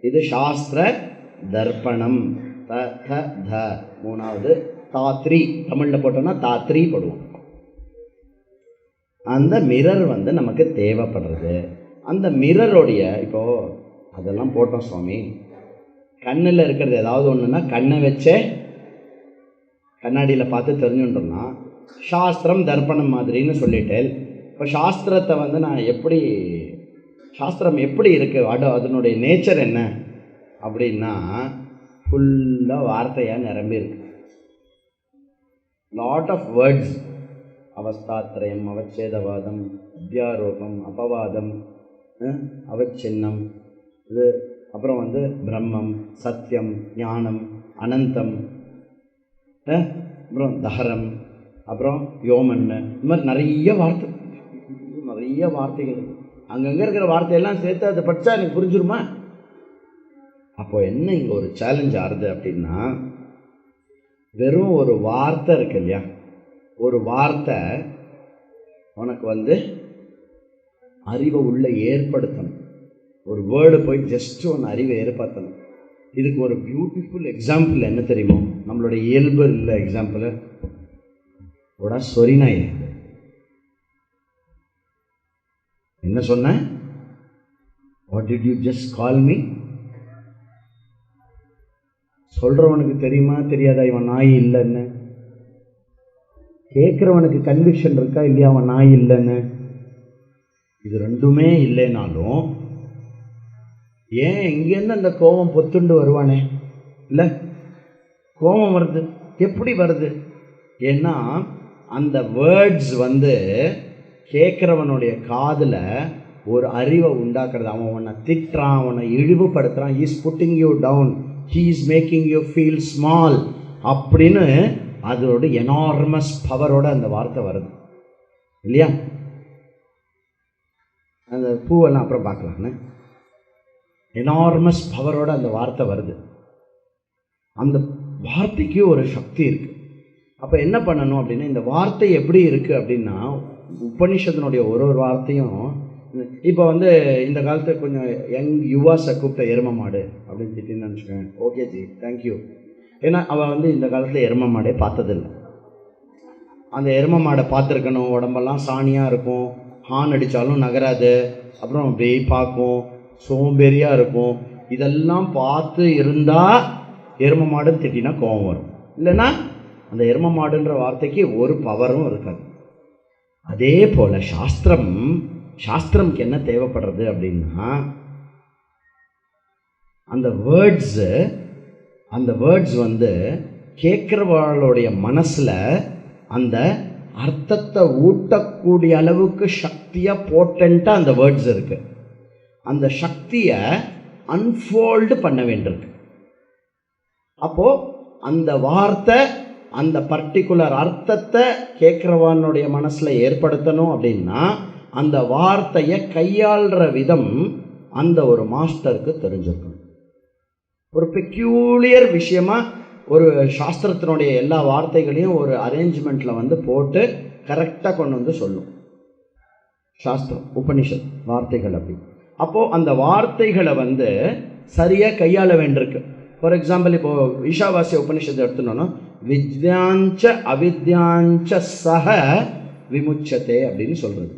இது சாஸ்திர தர்ப்பணம். த மூணாவது தாத்ரி, தமிழில் போட்டோம்னா தாத்ரி போடுவோம். அந்த மிரர் வந்து நமக்கு தேவைப்படுறது. அந்த மிரருடைய இப்போது அதெல்லாம் போட்டோம் சுவாமி, கண்ணில் இருக்கிறது ஏதாவது ஒன்றுன்னா கண்ணை வச்சே கண்ணாடியில் பார்த்து தெரிஞ்சுட்டோம்னா சாஸ்திரம் தர்ப்பணம் மாதிரின்னு சொல்லிட்டேன். இப்போ சாஸ்திரத்தை வந்து நான் எப்படி, சாஸ்திரம் எப்படி இருக்குது, அதனுடைய நேச்சர் என்ன அப்படின்னா ஃபுல்லாக வார்த்தையாக நிரம்பி இருக்கு. Lot of words. அவஸ்தாத்ரயம், அவச்சேதவாதம், அத்தியாரோபம், அபவாதம், அவச்சின்னம், இது அப்புறம் வந்து பிரம்மம், சத்தியம், ஞானம், அனந்தம், அப்புறம் தஹரம், அப்புறம் யோமன்னு, இந்த மாதிரி நிறைய வார்த்தைகள். அங்கங்கே இருக்கிற வார்த்தையெல்லாம் சேர்த்து அதை படித்தா எனக்கு புரிஞ்சிருமா? அப்போ என்ன இங்கே ஒரு சேலஞ்ச் ஆறுது அப்படின்னா, வெறும் ஒரு வார்த்தை இருக்கு இல்லையா, ஒரு வார்த்தை உனக்கு வந்து அறிவை உள்ள ஏற்படுத்தணும். ஒரு வேர்டு போய் ஜஸ்ட் ஒன்று அறிவை ஏற்படுத்தணும். இதுக்கு ஒரு பியூட்டிஃபுல் எக்ஸாம்பிள் என்ன தெரியுமோ? நம்மளுடைய இயல்பு இல்லை எக்ஸாம்பிள் ஓடா சொரிநாய். என்ன சொன்ன? What did you just call me? சொல்கிறவனுக்கு தெரியுமா தெரியாதா இவன் நாய் இல்லைன்னு? கேட்குறவனுக்கு கன்விக்ஷன் இருக்கா இல்லையா அவன் நாய் இல்லைன்னு? இது ரெண்டுமே இல்லைனாலும் ஏன் எங்கேருந்து அந்த கோபம் பொத்துண்டு வருவானே? இல்லை, கோபம் வருது. எப்படி வருது? ஏன்னா அந்த வேர்ட்ஸ் கேட்குறவனுடைய காதில் ஒரு அறிவை உண்டாக்குறது. அவன் உன்னை திட்டுறான், அவனை இழிவுபடுத்துகிறான். He is putting you down, he is making you feel small அப்படின்னு அதோட எனார்மஸ் பவரோட அந்த வார்த்தை வருது இல்லையா? அந்த பூவெல்லாம் அப்புறம் பார்க்கலான்னு எனார்மஸ் பவரோட அந்த வார்த்தை வருது. அந்த வார்த்தைக்கு ஒரு சக்தி இருக்குது. அப்போ என்ன பண்ணணும் அப்படின்னா, இந்த வார்த்தை எப்படி இருக்குது அப்படின்னா, உபனிஷத்தினுடைய ஒரு வார்த்தையும் இப்போ இந்த காலத்தில் கொஞ்சம் யங் யுவாஸை கூப்பிட்ட எரும மாடு அப்படின்னு திட்டின்னு நினச்சிக்கோங்க. Okay G, thank you. ஏன்னா அவள் இந்த காலத்தில் எரும மாடே பார்த்ததில்லை. அந்த எரும மாடை பார்த்துருக்கணும். உடம்பெல்லாம் சாணியாக இருக்கும், ஹார்ன் அடித்தாலும் நகராது, அப்புறம் அப்படியே பார்க்கும், சோம்பேறியாக இருக்கும். இதெல்லாம் பார்த்து இருந்தால் எரும மாடு திட்டினா கோபம் வரும். இல்லைன்னா அந்த எரும மாடுன்ற வார்த்தைக்கு ஒரு பவரும் இருக்காது. அதே போல் சாஸ்திரம்க்கு என்ன தேவைப்படுறது அப்படின்னா, அந்த வேர்ட்ஸ் கேட்குறவர்களுடைய மனசில் அந்த அர்த்தத்தை ஊட்டக்கூடிய அளவுக்கு சக்தியாக போட்டன்ட்டாக அந்த வேர்ட்ஸ் இருக்குது. அந்த சக்தியை அன்ஃபோல்டு பண்ண வேண்டியிருக்கு. அப்போது அந்த வார்த்தை அந்த பர்டிகுலர் அர்த்தத்தை கேட்குறவனுடைய மனசில் ஏற்படுத்தணும் அப்படின்னா அந்த வார்த்தையை கையாளுற விதம் அந்த ஒரு மாஸ்டருக்கு தெரிஞ்சிருக்கணும். ஒரு பெக்யூலியர் விஷயமாக ஒரு சாஸ்திரத்தினுடைய எல்லா வார்த்தைகளையும் ஒரு அரேஞ்ச்மெண்ட்டில் போட்டு கரெக்டாக கொண்டு சொல்லும் சாஸ்திரம், உபனிஷத் வார்த்தைகள் அப்படி. அப்போது அந்த வார்த்தைகளை சரியாக கையாள வேண்டியிருக்கு. ஃபார் எக்ஸாம்பிள், இப்போது ஈஷாவாசிய உபனிஷத்தை எடுத்துனோன்னா, வித்யாஞ்ச அவித்யாஞ்ச சக விமுச்சதே அப்படின்னு சொல்கிறது.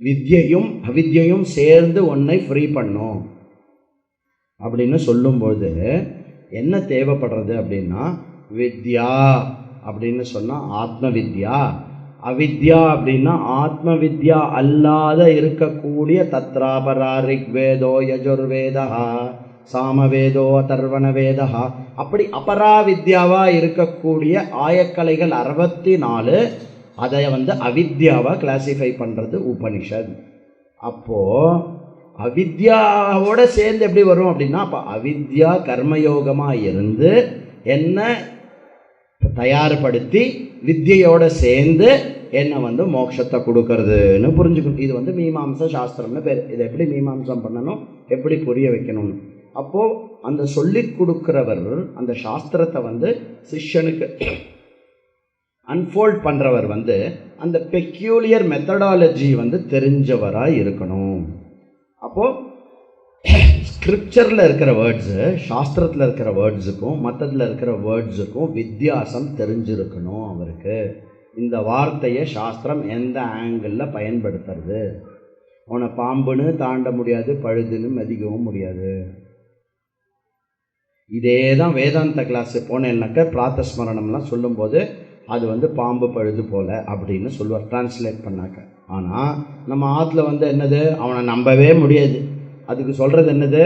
வித்யையும் அவித்யையும் சேர்ந்து ஒன்றை ஃப்ரீ பண்ணும் அப்படின்னு சொல்லும்போது என்ன தேவைப்படுறது அப்படின்னா, வித்யா அப்படின்னு சொன்னால் ஆத்ம வித்யா, அவித்யா அப்படின்னா ஆத்ம வித்யா அல்லாத இருக்கக்கூடிய தத்ராபரா ரிக்வேதோ யஜுர்வேதா சாமவேதோ அதர்வண வேதா, அப்படி அபரா வித்யாவாக இருக்கக்கூடிய ஆயக்கலைகள் 64, அதை அவித்யாவாக கிளாசிஃபை பண்ணுறது உபனிஷத். அப்போது அவித்யாவோட சேர்ந்து எப்படி வரும் அப்படின்னா, அப்போ அவித்யா கர்மயோகமாக இருந்து என்ன தயார்படுத்தி வித்யோட சேர்ந்து என்ன மோட்சத்தை கொடுக்கறதுன்னு புரிஞ்சுக்கணும். இது மீமாம்ச சாஸ்திரம்னு பேர். இதை எப்படி மீமாம்சம் பண்ணணும், எப்படி புரிய வைக்கணும்னு. அப்போது அந்த சொல்லி கொடுக்குறவர் அந்த சாஸ்திரத்தை சிஷ்யனுக்கு அன்ஃபோல்ட் பண்ணுறவர் அந்த பெக்யூலியர் மெத்தடாலஜி தெரிஞ்சவராக இருக்கணும். அப்போது ஸ்கிரிப்சரில் இருக்கிற வேர்ட்ஸு, சாஸ்திரத்தில் இருக்கிற வேர்ட்ஸுக்கும் மற்றதில் இருக்கிற வேர்ட்ஸுக்கும் வித்தியாசம் தெரிஞ்சிருக்கணும் அவருக்கு. இந்த வார்த்தையை சாஸ்திரம் எந்த ஆங்கிளில் பயன்படுத்துறது, உன்னை பாம்புன்னு தாண்ட முடியாது, பழுதுன்னு மதிக்கவும் முடியாது. இதே தான் வேதாந்த கிளாஸு போனேன்னாக்க பிராத்தஸ்மரணம்லாம் சொல்லும்போது அது பாம்பு பழுது போல் அப்படின்னு சொல்லுவார் டிரான்ஸ்லேட் பண்ணாக்க. ஆனால் நம்ம ஆற்றுல என்னது, அவனை நம்பவே முடியாது. அதுக்கு சொல்கிறது என்னது,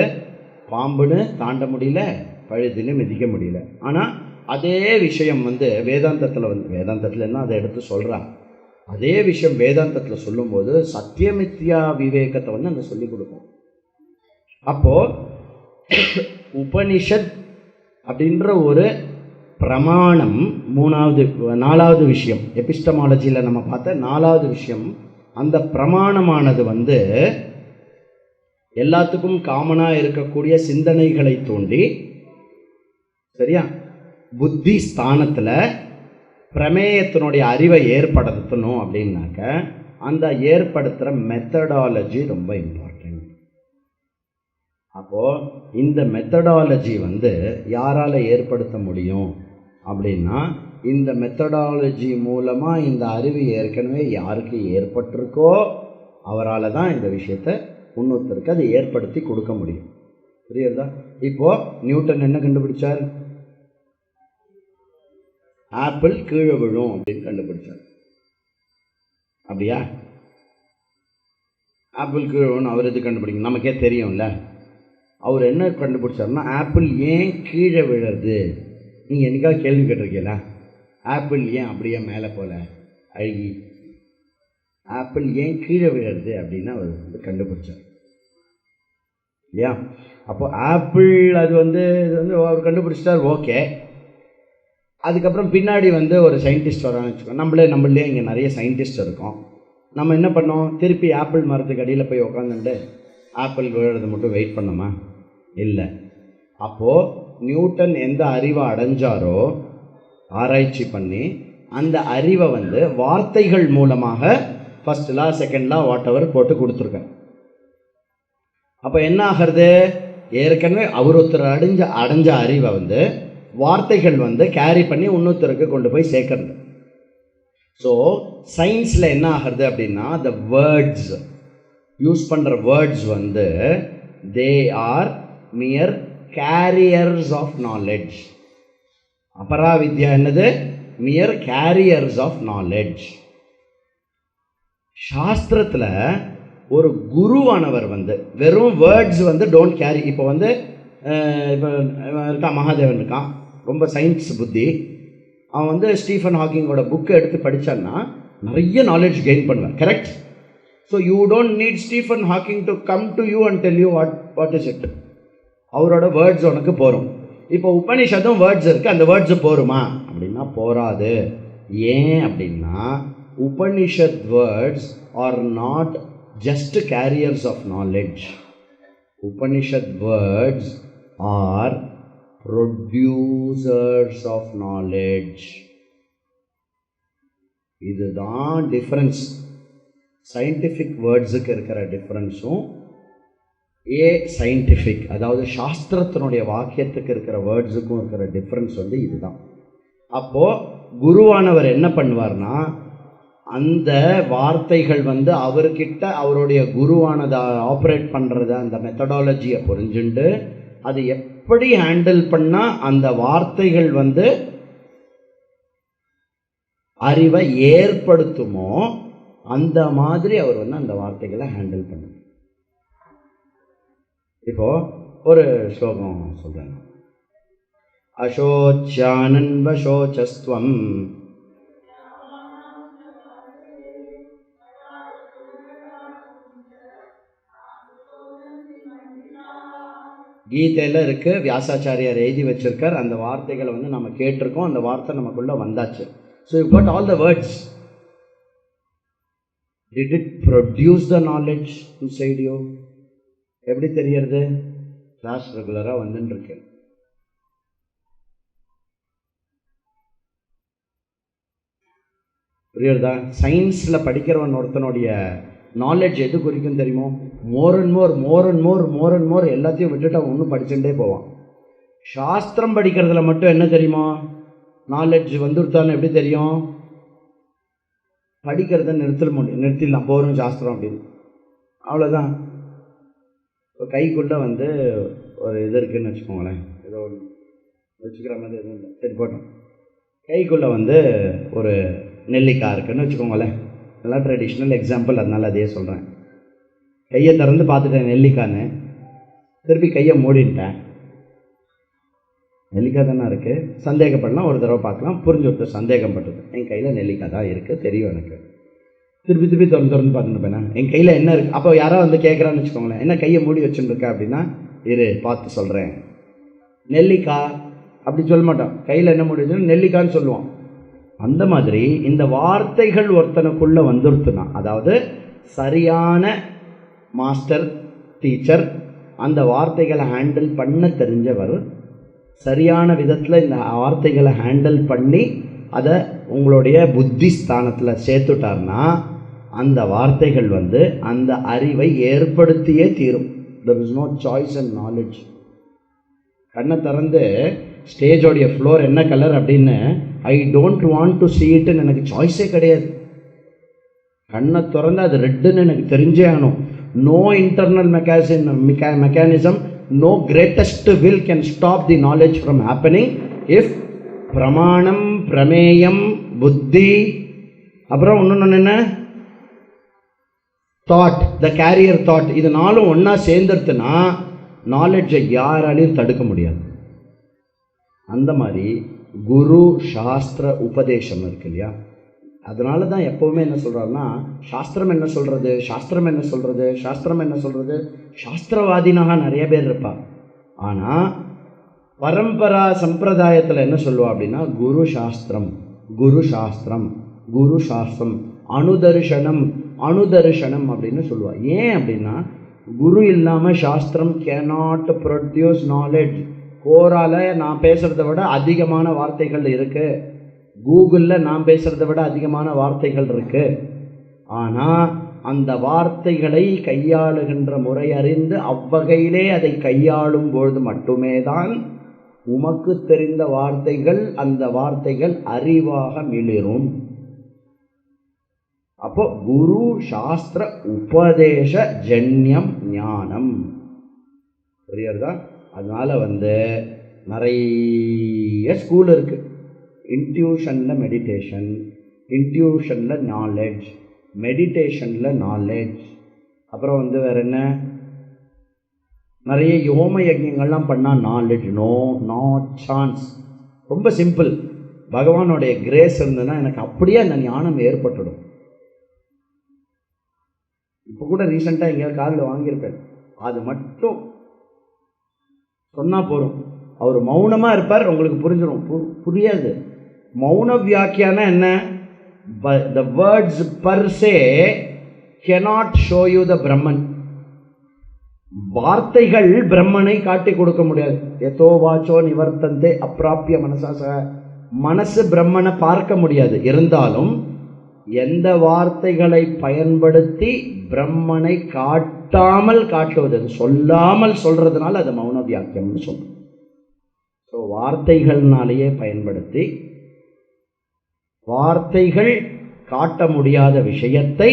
பாம்புன்னு தாண்ட முடியல, பழுதுன்னு மிதிக்க முடியல. ஆனால் அதே விஷயம் வேதாந்தத்தில் என்ன அதை எடுத்து சொல்கிறான். அதே விஷயம் வேதாந்தத்தில் சொல்லும்போது சத்தியமித்யா விவேகத்தை அங்கே சொல்லி கொடுக்கும். அப்போது உபனிஷத் அப்படின்ற ஒரு பிரமாணம் நாலாவது விஷயம், எபிஸ்டமாலஜியில் நம்ம பார்த்த 4வது விஷயம். அந்த பிரமாணமானது எல்லாத்துக்கும் காமனாக இருக்கக்கூடிய சிந்தனைகளை தூண்டி, சரியா, புத்தி ஸ்தானத்தில் பிரமேயத்தினுடைய அறிவை ஏற்படுத்தணும் அப்படின்னாக்க அந்த ஏற்படுத்துகிற மெத்தடாலஜி ரொம்ப இம்பார்ட்டன்ட். அப்போது இந்த மெத்தடாலஜி யாரால் ஏற்படுத்த முடியும் அப்படின்னா, இந்த மெத்தடாலஜி மூலமாக இந்த அறிவு ஏற்கனவே யாருக்கு ஏற்பட்டிருக்கோ அவரால் தான் இந்த விஷயத்தை இன்னொருத்தருக்கு அதை ஏற்படுத்தி கொடுக்க முடியும். புரியுறதா? இப்போது நியூட்டன் என்ன கண்டுபிடிச்சார்? ஆப்பிள் கீழே விழும் அப்படின்னு கண்டுபிடிச்சார். அப்படியா? ஆப்பிளுக்கு ஒன்று அவர் எது கண்டுபிடிக்கணும், நமக்கே தெரியும்ல. அவர் என்ன கண்டுபிடிச்சாருன்னா, ஆப்பிள் ஏன் கீழே விழுறது. நீங்கள் என்னைக்காவது கேள்வி கேட்டிருக்கீங்களா? ஆப்பிள் ஏன் அப்படியே மேலே போல அழுகி, ஆப்பிள் ஏன் கீழே விழுறது அப்படின்னு அவர் வந்து கண்டுபிடிச்சார் இல்லையா? அப்போ ஆப்பிள் அது வந்து இது வந்து அவர் கண்டுபிடிச்சிட்டார், ஓகே. அதுக்கப்புறம் பின்னாடி வந்து ஒரு சயின்டிஸ்ட் வரான்னு வச்சுக்கோங்க. நம்மளே இங்கே நிறைய சயின்டிஸ்ட் இருக்கோம். நம்ம என்ன பண்ணோம், திருப்பி ஆப்பிள் மரத்துக்கு அடியில் போய் உக்காந்துட்டு ஆப்பிள் விழுறது மட்டும் வெயிட் பண்ணோமா? இல்லை. அப்போது நியூட்டன் எந்த அறிவை அடைஞ்சாரோ ஆராய்ச்சி பண்ணி, அந்த அறிவை வந்து வார்த்தைகள் மூலமாக first law second law whatever போட்டு கொடுத்துருக்கேன். அப்போ என்ன ஆகிறது, ஏற்கனவே அவர் ஒருத்தர் அடைஞ்ச அறிவை வந்து வார்த்தைகள் வந்து கேரி பண்ணி இன்னொருத்தருக்கு கொண்டு போய் சேர்க்கறது. ஸோ சயின்ஸில் என்ன ஆகிறது அப்படின்னா, த வேர்ட்ஸ் யூஸ் பண்ணுற வேர்ட்ஸ் வந்து they are mere carriers of knowledge. அபராவித்யா என்னது? Mere carriers of knowledge. சாஸ்திரத்தில் ஒரு குருவானவர் வந்து வெறும் வேர்ட்ஸ் வந்து டோன்ட் கேரி. இப்போ வந்து இப்போ இருக்கான் மகாதேவன் இருக்கான், ரொம்ப சயின்ஸ் புத்தி. அவன் வந்து ஸ்டீஃபன் ஹாக்கிங்கோட புக்கை எடுத்து படித்தான்னா நிறைய நாலேஜ் கெயின் பண்ணுவான், correct? So you don't need Stephen Hawking to come to you and tell you what is it. அவரோட வேர்ட்ஸ் உனக்கு போரும். இப்போ உபனிஷத்தும் வேர்ட்ஸ் இருக்குது, அந்த வேர்ட்ஸு போருமா அப்படின்னா போராது. ஏன் அப்படின்னா Upanishad words R not just carriers of knowledge. Upanishad words are producers of knowledge. இதுதான் டிஃபரன்ஸ். சயின்டிஃபிக் வேர்ட்ஸுக்கு இருக்கிற டிஃபரன்ஸும் சயின்டிஃபிக் அதாவது சாஸ்திரத்தினுடைய வாக்கியத்துக்கு இருக்கிற வேர்ட்ஸுக்கும் இருக்கிற டிஃபரன்ஸ் வந்து இதுதான். அப்போது குருவானவர் என்ன பண்ணுவார்னா, அந்த வார்த்தைகள் வந்து அவர்கிட்ட அவருடைய குருவானதை ஆப்ரேட் பண்ணுறத அந்த மெத்தடாலஜியை புரிஞ்சுண்டு அது எப்படி ஹேண்டில் பண்ணால் அந்த வார்த்தைகள் வந்து அறிவை ஏற்படுத்துமோ அந்த மாதிரி அவர் வந்து அந்த வார்த்தைகளை ஹேண்டில் பண்ணணும். இப்போ ஒரு ஸ்லோகம் சொல்கிறேன். அசோச்சானன்வசோச்சஸ்துவம் கீதையில் இருக்குது, வியாசாச்சாரியார் எழுதி வச்சிருக்கார். அந்த வார்த்தைகளை வந்து நம்ம கேட்டிருக்கோம், அந்த வார்த்தை நமக்குள்ளே வந்தாச்சு. So you got all the words. Did it produce the knowledge inside you? எப்படி தெரியறது? கிளாஸ் ரெகுலராக வந்துன்னு இருக்கு. புரியுறதா? சயின்ஸில் படிக்கிறவன் ஒருத்தனுடைய நாலேஜ் எது குறிக்கும் தெரியுமோ? மோர் அண்ட் மோர் எல்லாத்தையும் விட்டுட்டு அவன் ஒன்றும் படிச்சுட்டே போவான். சாஸ்திரம் படிக்கிறதுல மட்டும் என்ன தெரியுமா? நாலேஜ் வந்துருத்தான்னு எப்படி தெரியும்? படிக்கிறத நிறுத்திடலாம், போரும் சாஸ்திரம் அப்படின்னு, அவ்வளோதான். இப்போ கைக்குள்ளே வந்து ஒரு இது இருக்குதுன்னு வச்சுக்கோங்களேன், ஏதோ ஒன்று வச்சுக்கிற மாதிரி எதுவும் இல்லை, சரி போட்டோம். கைக்குள்ளே வந்து ஒரு நெல்லிக்காய் இருக்குதுன்னு வச்சுக்கோங்களேன், இதெல்லாம் ட்ரெடிஷ்னல் எக்ஸாம்பிள், அதனால் அதையே சொல்கிறேன். கையை திறந்து பார்த்துட்டேன் நெல்லிக்கான்னு, திருப்பி கையை மூடின்ட்டேன். நெல்லிக்காய் தானே இருக்குது, சந்தேகப்படலாம், ஒரு தடவை பார்க்கலாம், புரிஞ்சு ஒருத்தர் சந்தேகம் பட்டது. என் கையில் நெல்லிக்காய் தான் இருக்குது, தெரியும் எனக்கு. திருப்பி திறந்து பார்த்துட்டுப்பேண்ணா என் கையில் என்ன இருக்குது. அப்போ யாராவது வந்து கேட்குறான்னு வச்சுக்கோங்களேன், என்ன கையை மூடி வச்சுருக்கா அப்படின்னா, இரு பார்த்து சொல்கிறேன், நெல்லிக்காய் அப்படி சொல்ல மாட்டோம், கையில் என்ன மூடி வச்சு நெல்லிக்கான்னு சொல்லுவோம். அந்த மாதிரி இந்த வார்த்தைகள் ஒருத்தனுக்குள்ளே வந்துருத்துனா, அதாவது சரியான மாஸ்டர் டீச்சர் அந்த வார்த்தைகளை ஹேண்டில் பண்ண தெரிஞ்சவர் சரியான விதத்தில் இந்த வார்த்தைகளை ஹேண்டில் பண்ணி அதை உங்களுடைய புத்தி ஸ்தானத்தில் சேர்த்துட்டார்னா அந்த வார்த்தைகள் வந்து அந்த அறிவை ஏற்படுத்தியே தீரும். there is no choice and knowledge. கண்ணை திறந்து ஸ்டேஜோடைய ஃப்ளோர் என்ன கலர் அப்படின்னு I don't want to see இட்டுன்னு எனக்கு சாய்ஸே கிடையாது. கண்ணை திறந்து அது ரெட்டுன்னு எனக்கு தெரிஞ்சே ஆகணும். No internal mechanism, no greatest will can stop the knowledge from happening if பிரமாணம், பிரமேயம், புத்தி, அப்புறம் இன்னொன்று என்ன, தாட், த கேரியர் தாட், இது நாளும் ஒன்றா சேர்ந்துருத்துனா நாலெட்ஜை யாராலையும் தடுக்க முடியாது. அந்த மாதிரி குரு சாஸ்திர உபதேசம் இருக்கு இல்லையா, அதனால தான் எப்போவுமே என்ன சொல்கிறாருன்னா, சாஸ்திரம் என்ன சொல்கிறது, சாஸ்திரம் என்ன சொல்கிறது, சாஸ்திரம் என்ன சொல்கிறது. சாஸ்திரவாதினாக நிறைய பேர் இருப்பா. ஆனால் பரம்பரா சம்பிரதாயத்தில் என்ன சொல்லுவா அப்படின்னா, குரு சாஸ்திரம், குரு சாஸ்திரம், குரு சாஸ்திரம், அனுதர்ஷனம், அனுதர்ஷனம் அப்படின்னு சொல்லுவாள். ஏன் அப்படின்னா, குரு இல்லாமல் சாஸ்திரம் கேனாட் ப்ரொடியூஸ் நாலேஜ். கோரால நான் பேசுகிறத விட அதிகமான வார்த்தைகள் இருக்குது, கூகுளில் நான் பேசுகிறத விட அதிகமான வார்த்தைகள் இருக்குது. ஆனால் அந்த வார்த்தைகளை கையாளுகின்ற முறை அறிந்து அவ்வகையிலே அதை கையாளும் பொழுது மட்டுமே தான் உமக்கு தெரிந்த வார்த்தைகள், அந்த வார்த்தைகள் அறிவாக மிளிரும். அப்போ குரு சாஸ்திர உபதேச ஜன்யம் ஞானம் புரியுறதா? அதனால நிறைய ஸ்கூல் இருக்கு. இன்ட்யூஷனில் மெடிடேஷன், இன்ட்யூஷனில் நாலேஜ், மெடிடேஷனில் நாலேஜ், அப்புறம் வேற என்ன, நிறைய யோம யஜ்யங்கள்லாம் பண்ணால் நாலேஜ். Not chance. ரொம்ப சிம்பிள். பகவானுடைய கிரேஸ் இருந்ததுன்னா எனக்கு அப்படியே அந்த ஞானம் ஏற்பட்டுடும். இப்போ கூட ரீசெண்டாக எங்கேயாவது காலில் வாங்கியிருப்பேன், அது மட்டும் சொன்னால் போதும், அவர் மௌனமாக இருப்பார், உங்களுக்கு புரிஞ்சிடும். புரியாது. மௌன வியாக்கியானம் என்ன? The words per se cannot show you the Brahman. வார்த்தைகள் பிரம்மனை காட்டி கொடுக்க முடியாது. எதோ வாச்சோ நிவர்த்தந்தே அப்பிராப்பிய மனசாச. மனசு பிரம்மனை பார்க்க முடியாது. இருந்தாலும் எந்த வார்த்தைகளை பயன்படுத்தி பிரம்மனை காட்டாமல் காட்டுவது, சொல்லாமல் சொல்றதுனால அது மௌன வியாக்கியம்னு சொல்றோம். ஸோ வார்த்தைகள்னாலேயே பயன்படுத்தி, வார்த்தைகள் காட்ட முடியாத விஷயத்தை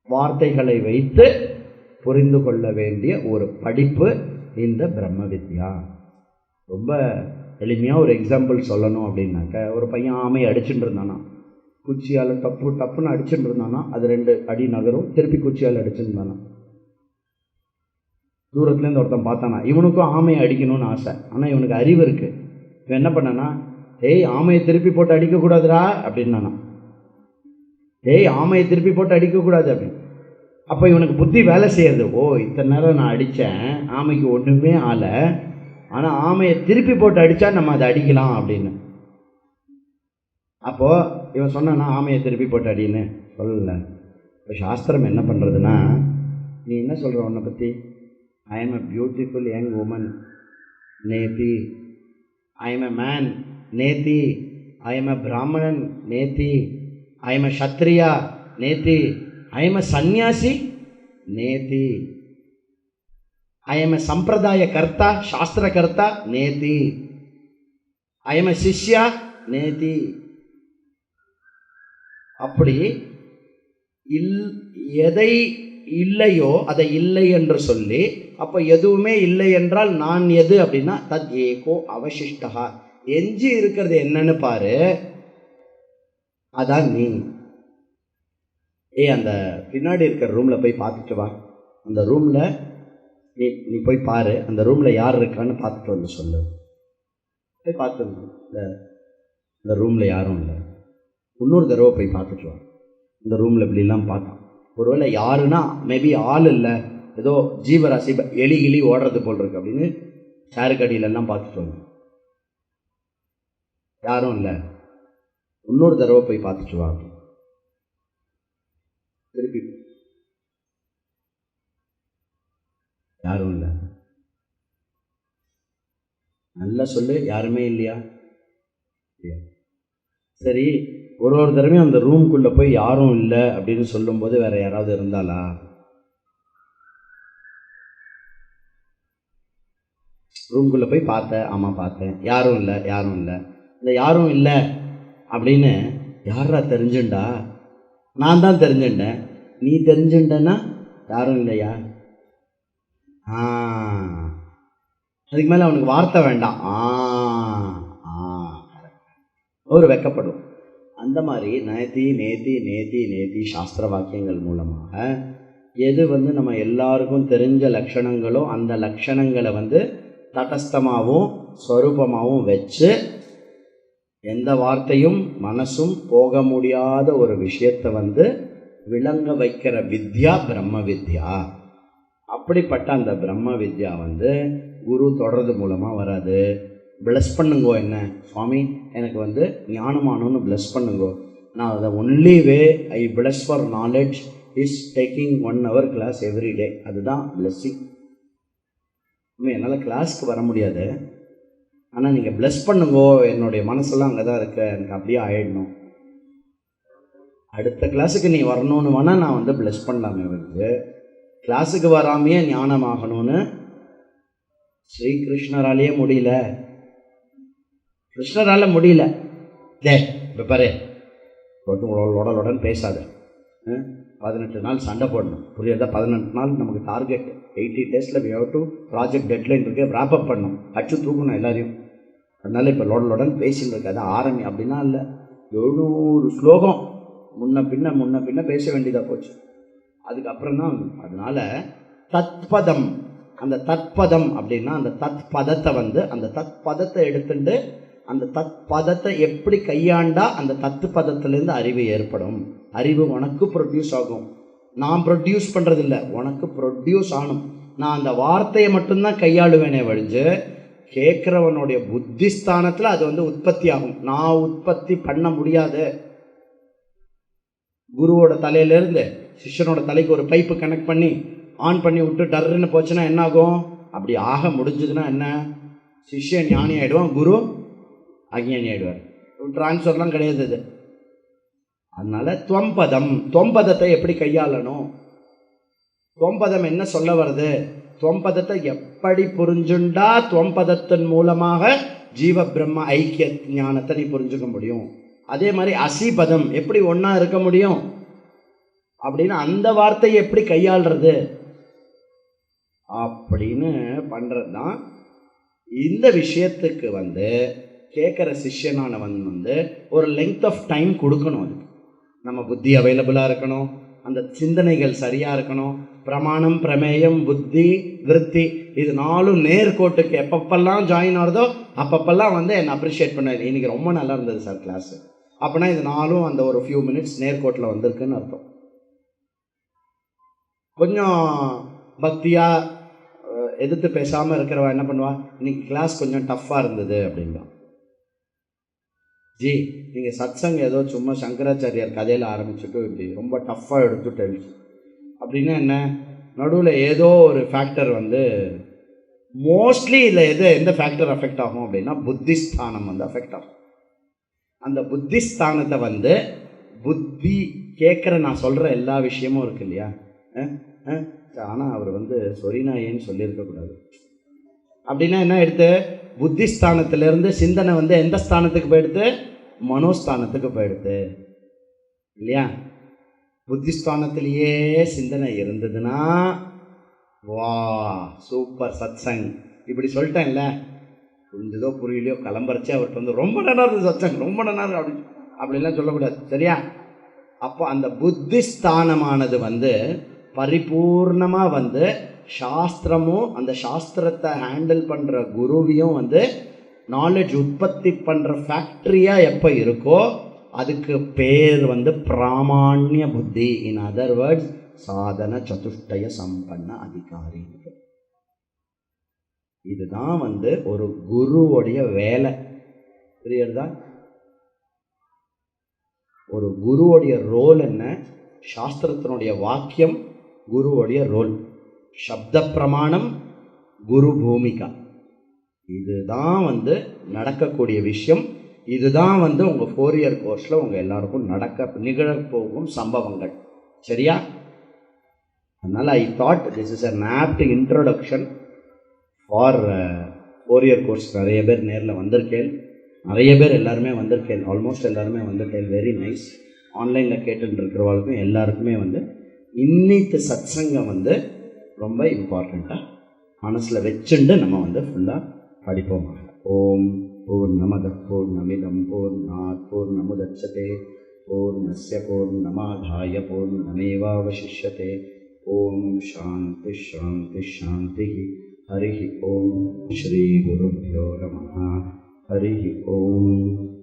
வார்த்தைகளை வைத்து புரிந்து கொள்ள வேண்டிய ஒரு படிப்பு இந்த பிரம்ம வித்யா. ரொம்ப எளிமையாக ஒரு எக்ஸாம்பிள் சொல்லணும் அப்படின்னாக்க, ஒரு பையன் ஆமையை அடிச்சுட்டு இருந்தானா, குச்சியால் டப்புன்னு அடிச்சுட்டு இருந்தானா, அது 2 அடி நகரும், திருப்பி குச்சியால் அடிச்சுருந்தானா. தூரத்துலேருந்து ஒருத்தன் பார்த்தானா, இவனுக்கும் ஆமையை அடிக்கணும்னு ஆசை, ஆனால் இவனுக்கு அறிவு இருக்குது. இவன் என்ன பண்ணானா, ஏய் ஆமையை திருப்பி போட்டு அடிக்கக்கூடாதுரா அப்படின்னானா. ஏய் ஆமையை திருப்பி போட்டு அடிக்கக்கூடாது அப்படின்னு. அப்போ இவனுக்கு புத்தி வேலை செய்யறது. ஓ, இத்தனை நேரம் நான் அடித்தேன், ஆமைக்கு ஒன்றுமே ஆலை, ஆனால் ஆமையை திருப்பி போட்டு அடித்தா நம்ம அதை அடிக்கலாம் அப்படின்னு. அப்போது இவன் சொன்னான்னா ஆமையை திருப்பி போட்டு அடின்னு சொல்லலை. இப்போ சாஸ்திரம் என்ன பண்ணுறதுன்னா, நீ என்ன சொல்கிற உன்னை பற்றி? I am a beautiful young woman நேத்தி, ஐ எம் எ மேன் நேத்தி, ஐ எம் எ பிராமணன் நேத்தி, ஐ எம் எ சத்ரியா நேத்தி, I am a sannyasi neti, I am a sampradaya karta, shastra karta neti, I am a shishya neti. அப்படி எதை இல்லையோ அதை இல்லை என்று சொல்லி, அப்போ எதுவுமே இல்லை என்றால் நான் எது அப்படின்னா தத் ஏகோ அவசிஷ்டா, எஞ்சி இருக்கிறது என்னன்னு பாரு, அதான் நீ. அந்த பின்னாடி இருக்கிற ரூமில் போய் பார்த்துட்டு வா. அந்த ரூமில் நீ போய் பாரு, அந்த ரூமில் யார் இருக்கான்னு பார்த்துட்டு வந்து சொல்லு. போய் பார்த்து இந்த ரூமில் யாரும் இல்லை. இன்னொரு தடவை போய் பார்த்துட்டு வா. இந்த ரூமில் இப்படிலாம் பார்த்தான். ஒருவேளை யாருன்னா மேபி ஆள் இல்லை, ஏதோ ஜீவராசி எலி கிளி ஓடுறது போல் இருக்கு அப்படின்னு சேருக்கடியிலெல்லாம் பார்த்துட்டு வந்து, யாரும் இல்லை, இன்னொரு தடவை போய் பார்த்துட்டு வா. திருப்பி யாரும் இல்லை, நல்லா சொல்லு, யாருமே இல்லையா? சரி, ஒரு தடவையும் அந்த ரூம்குள்ளே போய் யாரும் இல்லை அப்படின்னு சொல்லும்போது வேற யாராவது இருந்தாளா? ரூம்குள்ளே போய் பார்த்தேன், ஆமாம் பார்த்தேன், யாரும் இல்லை, யாரும் இல்லை. இந்த யாரும் இல்லை அப்படின்னு யாரா தெரிஞ்சுண்டா? நான் தான் தெரிஞ்சுட்டேன். நீ தெரிஞ்சுட்டேன்னா யாரும் இல்லையா? அதுக்கு மேலே அவனுக்கு வார்த்தை வேண்டாம். ஒரு வெக்கப்படும். அந்த மாதிரி நேத்தி நேத்தி நேத்தி நேத்தி சாஸ்திர வாக்கியங்கள் மூலமாக எது வந்து நம்ம எல்லாருக்கும் தெரிஞ்ச லட்சணங்களோ அந்த லட்சணங்களை வந்து தடஸ்தமாகவும் ஸ்வரூபமாகவும் வச்சு எந்த வார்த்தையும் மனசும் போக முடியாத ஒரு விஷயத்தை வந்து விளங்க வைக்கிற வித்யா பிரம்ம வித்யா. அப்படிப்பட்ட அந்த பிரம்ம வித்யா வந்து குரு தொடர்றது மூலமாக வராது. பிளஸ் பண்ணுங்கோ, என்ன சுவாமி எனக்கு வந்து ஞானமானோன்னு பிளஸ் பண்ணுங்கோ. நான் அதை only way I bless for knowledge is taking 1 hour class every day. அதுதான் பிளஸ்ஸிங். என்னால் கிளாஸ்க்கு வர முடியாது, ஆனால் நீங்கள் பிளஸ் பண்ணுங்கோ, என்னுடைய மனசெல்லாம் அங்கே தான் இருக்க, எனக்கு அப்படியே ஆயிடணும். அடுத்த கிளாஸுக்கு நீ வரணும்னு வேணால் நான் வந்து பிளஸ் பண்ணலாமே வந்து, கிளாஸுக்கு வராமையே ஞானமாகணும்னு ஸ்ரீகிருஷ்ணராலேயே முடியல. கிருஷ்ணரால் முடியல. இப்போ பாரு, உடலுடன் பேசாத, 18 நாள் சண்டை போடணும், புரியுதா? 18 நாள் நமக்கு target. 80 days we have to project deadline இருக்கு, ராப்அப் பண்ணணும், அச்சு தூக்கணும் எல்லாரையும். அதனால இப்போ லோடலுடன் பேசின்னு இருக்காது ஆரம்பி அப்படின்னா இல்லை. 700 ஸ்லோகம் முன்ன பின்ன பேச வேண்டியதாக போச்சு. அதுக்கப்புறம் தான் அதனால தத்பதம், அந்த தத்பதம் அப்படின்னா அந்த தத்பதத்தை வந்து அந்த தத்பதத்தை எடுத்துட்டு அந்த தத்பதத்தை எப்படி கையாண்டா அந்த தத்துப்பதத்திலேருந்து அறிவு ஏற்படும். அறிவு உனக்கு ப்ரொடியூஸ் ஆகும், நான் ப்ரொடியூஸ் பண்ணுறதில்லை, உனக்கு ப்ரொடியூஸ் ஆகணும். நான் அந்த வார்த்தையை மட்டும்தான் கையாளுவேனே வழிஞ்சு கேட்குறவனுடைய புத்திஸ்தானத்தில் அது வந்து உற்பத்தி ஆகும். நான் உற்பத்தி பண்ண முடியாது. குருவோட தலையிலேருந்து சிஷ்யனோட தலைக்கு ஒரு பைப்பு கனெக்ட் பண்ணி ஆன் பண்ணி விட்டு டர்ன்னு போச்சுன்னா என்ன ஆகும்? அப்படி ஆக முடிஞ்சதுன்னா என்ன, சிஷ்யன் ஞானி ஆகிடுவான், குரு அஜ்ஞானி ஆகிடுவார். டிரான்ஸ்ஃபர்லாம் கிடையாது இது. அதனால துவம்பதத்தை எப்படி கையாளணும், துவம்பதம் என்ன சொல்ல வருது, துவம்பதத்தை எப்படி புரிஞ்சுண்டா துவம்பதத்தின் மூலமாக ஜீவ பிரம்ம ஐக்கிய ஞானத்தை நீ புரிஞ்சுக்க முடியும். அதே மாதிரி அசிபதம் எப்படி ஒன்றா இருக்க முடியும் அப்படின்னு அந்த வார்த்தையை எப்படி கையாளுறது அப்படின்னு பண்ணுறது தான். இந்த விஷயத்துக்கு வந்து கேட்குற சிஷ்யனானவன் வந்து ஒரு லெங்க் ஆஃப் டைம் கொடுக்கணும். அதுக்கு நம்ம புத்தி அவைலபிளாக இருக்கணும், அந்த சிந்தனைகள் சரியாக இருக்கணும், பிரமாணம் பிரமேயம் புத்தி விருத்தி இது 4 நேர்கோட்டுக்கு எப்பப்பெல்லாம் ஜாயின் ஆகுதோ அப்பப்பெல்லாம் வந்து என்னை அப்ரிஷியேட் பண்ணாரு. இன்றைக்கி ரொம்ப நல்லா இருந்தது சார் கிளாஸு அப்படின்னா இது 4 அந்த ஒரு ஃபியூ மினிட்ஸ் நேர்கோட்டில் வந்திருக்குன்னு அர்த்தம். கொஞ்சம் பக்தியாக எதிர்த்து பேசாமல் இருக்கிறவா என்ன பண்ணுவா, இன்னைக்கு கிளாஸ் கொஞ்சம் டஃப்பாக இருந்தது அப்படின்னா, ஜி நீங்கள் சத்சங் ஏதோ சும்மா சங்கராச்சாரியார் கதையில் ஆரம்பிச்சுட்டு இப்படி ரொம்ப டஃப்பாக எடுத்துட்டு அப்படின்னா என்ன, நடுவில் ஏதோ ஒரு ஃபேக்டர் வந்து மோஸ்ட்லி இதில் எந்த ஃபேக்டர் அஃபெக்ட் ஆகும் அப்படின்னா புத்திஸ்தானம் வந்து அஃபெக்ட் ஆகும். அந்த புத்திஸ்தானத்தை வந்து புத்தி கேட்குற நான் சொல்கிற எல்லா விஷயமும் இருக்கு இல்லையா, ஆனால் அவர் வந்து சொரிநாயேன்னு சொல்லியிருக்கக்கூடாது அப்படின்னா என்ன எடுத்து, புத்திஸ்தானத்திலேருந்து சிந்தனை வந்து எந்த ஸ்தானத்துக்கு போயிடுது, மனோஸ்தானத்துக்கு போயிடுது இல்லையா. புத்திஸ்தானத்திலேயே சிந்தனை இருந்ததுன்னா வா சூப்பர் சத்சங் இப்படி சொல்லிட்டேன்ல, புரிஞ்சதோ புரியலையோ கிளம்புறச்சே அவர்கிட்ட வந்து ரொம்ப நல்லா இருந்தது சத்சங் ரொம்ப நல்லா இருக்கு அப்படிலாம் சொல்லக்கூடாது சரியா. அப்போ அந்த புத்திஸ்தானமானது வந்து பரிபூர்ணமாக வந்து சாஸ்திரமும் அந்த சாஸ்திரத்தை ஹேண்டில் பண்ணுற குருவியும் வந்து நாலேஜ் உற்பத்தி பண்ணுற ஃபேக்ட்ரியாக எப்போ இருக்கோ அதுக்கு பேர் வந்து பிராமாண்ய புத்தி. இன் அதர் வேர்ட்ஸ் சாதன சதுஷ்டய சம்பன்ன அதிகாரி. இதுதான் வந்து ஒரு குருவுடைய வேலை, புரியுறதா? ஒரு குருவுடைய ரோல் என்ன, சாஸ்திரத்தினுடைய வாக்கியம் குருவுடைய ரோல், சப்த பிரமாணம் குரு பூமிகா. இதுதான் வந்து நடக்கக்கூடிய விஷயம். இதுதான் வந்து உங்கள் 4 year கோர்ஸில் உங்கள் எல்லாருக்கும் நிகழப்போகும் சம்பவங்கள் சரியா. அதனால் I thought this is an apt introduction for 4 year course. நிறைய பேர் நேரில் வந்திருக்கேன், நிறைய பேர் எல்லாருமே வந்திருக்கேன், ஆல்மோஸ்ட் எல்லாருமே வந்திருக்கேன். Very nice. ஆன்லைனில் கேட்டுட்டு இருக்கிறவங்களுக்கும் எல்லாருக்குமே வந்து இன்னைக்கு சத்சங்கம் வந்து ரொம்ப இம்பார்ட்டண்ட்டாக மனசில் வச்சுண்டு நம்ம வந்து ஃபுல்லாக படிப்போம். ஓம் पूर्णमदः पूर्णमिदं पूर्णात् पूर्णमुदच्यते पूर्णस्य पूर्णमादाय पूर्णमेवावशिष्यते। ॐ शान्तिः शान्तिः शान्तिः। हरिः ॐ श्रीगुरुभ्यो नमः। हरिः ॐ।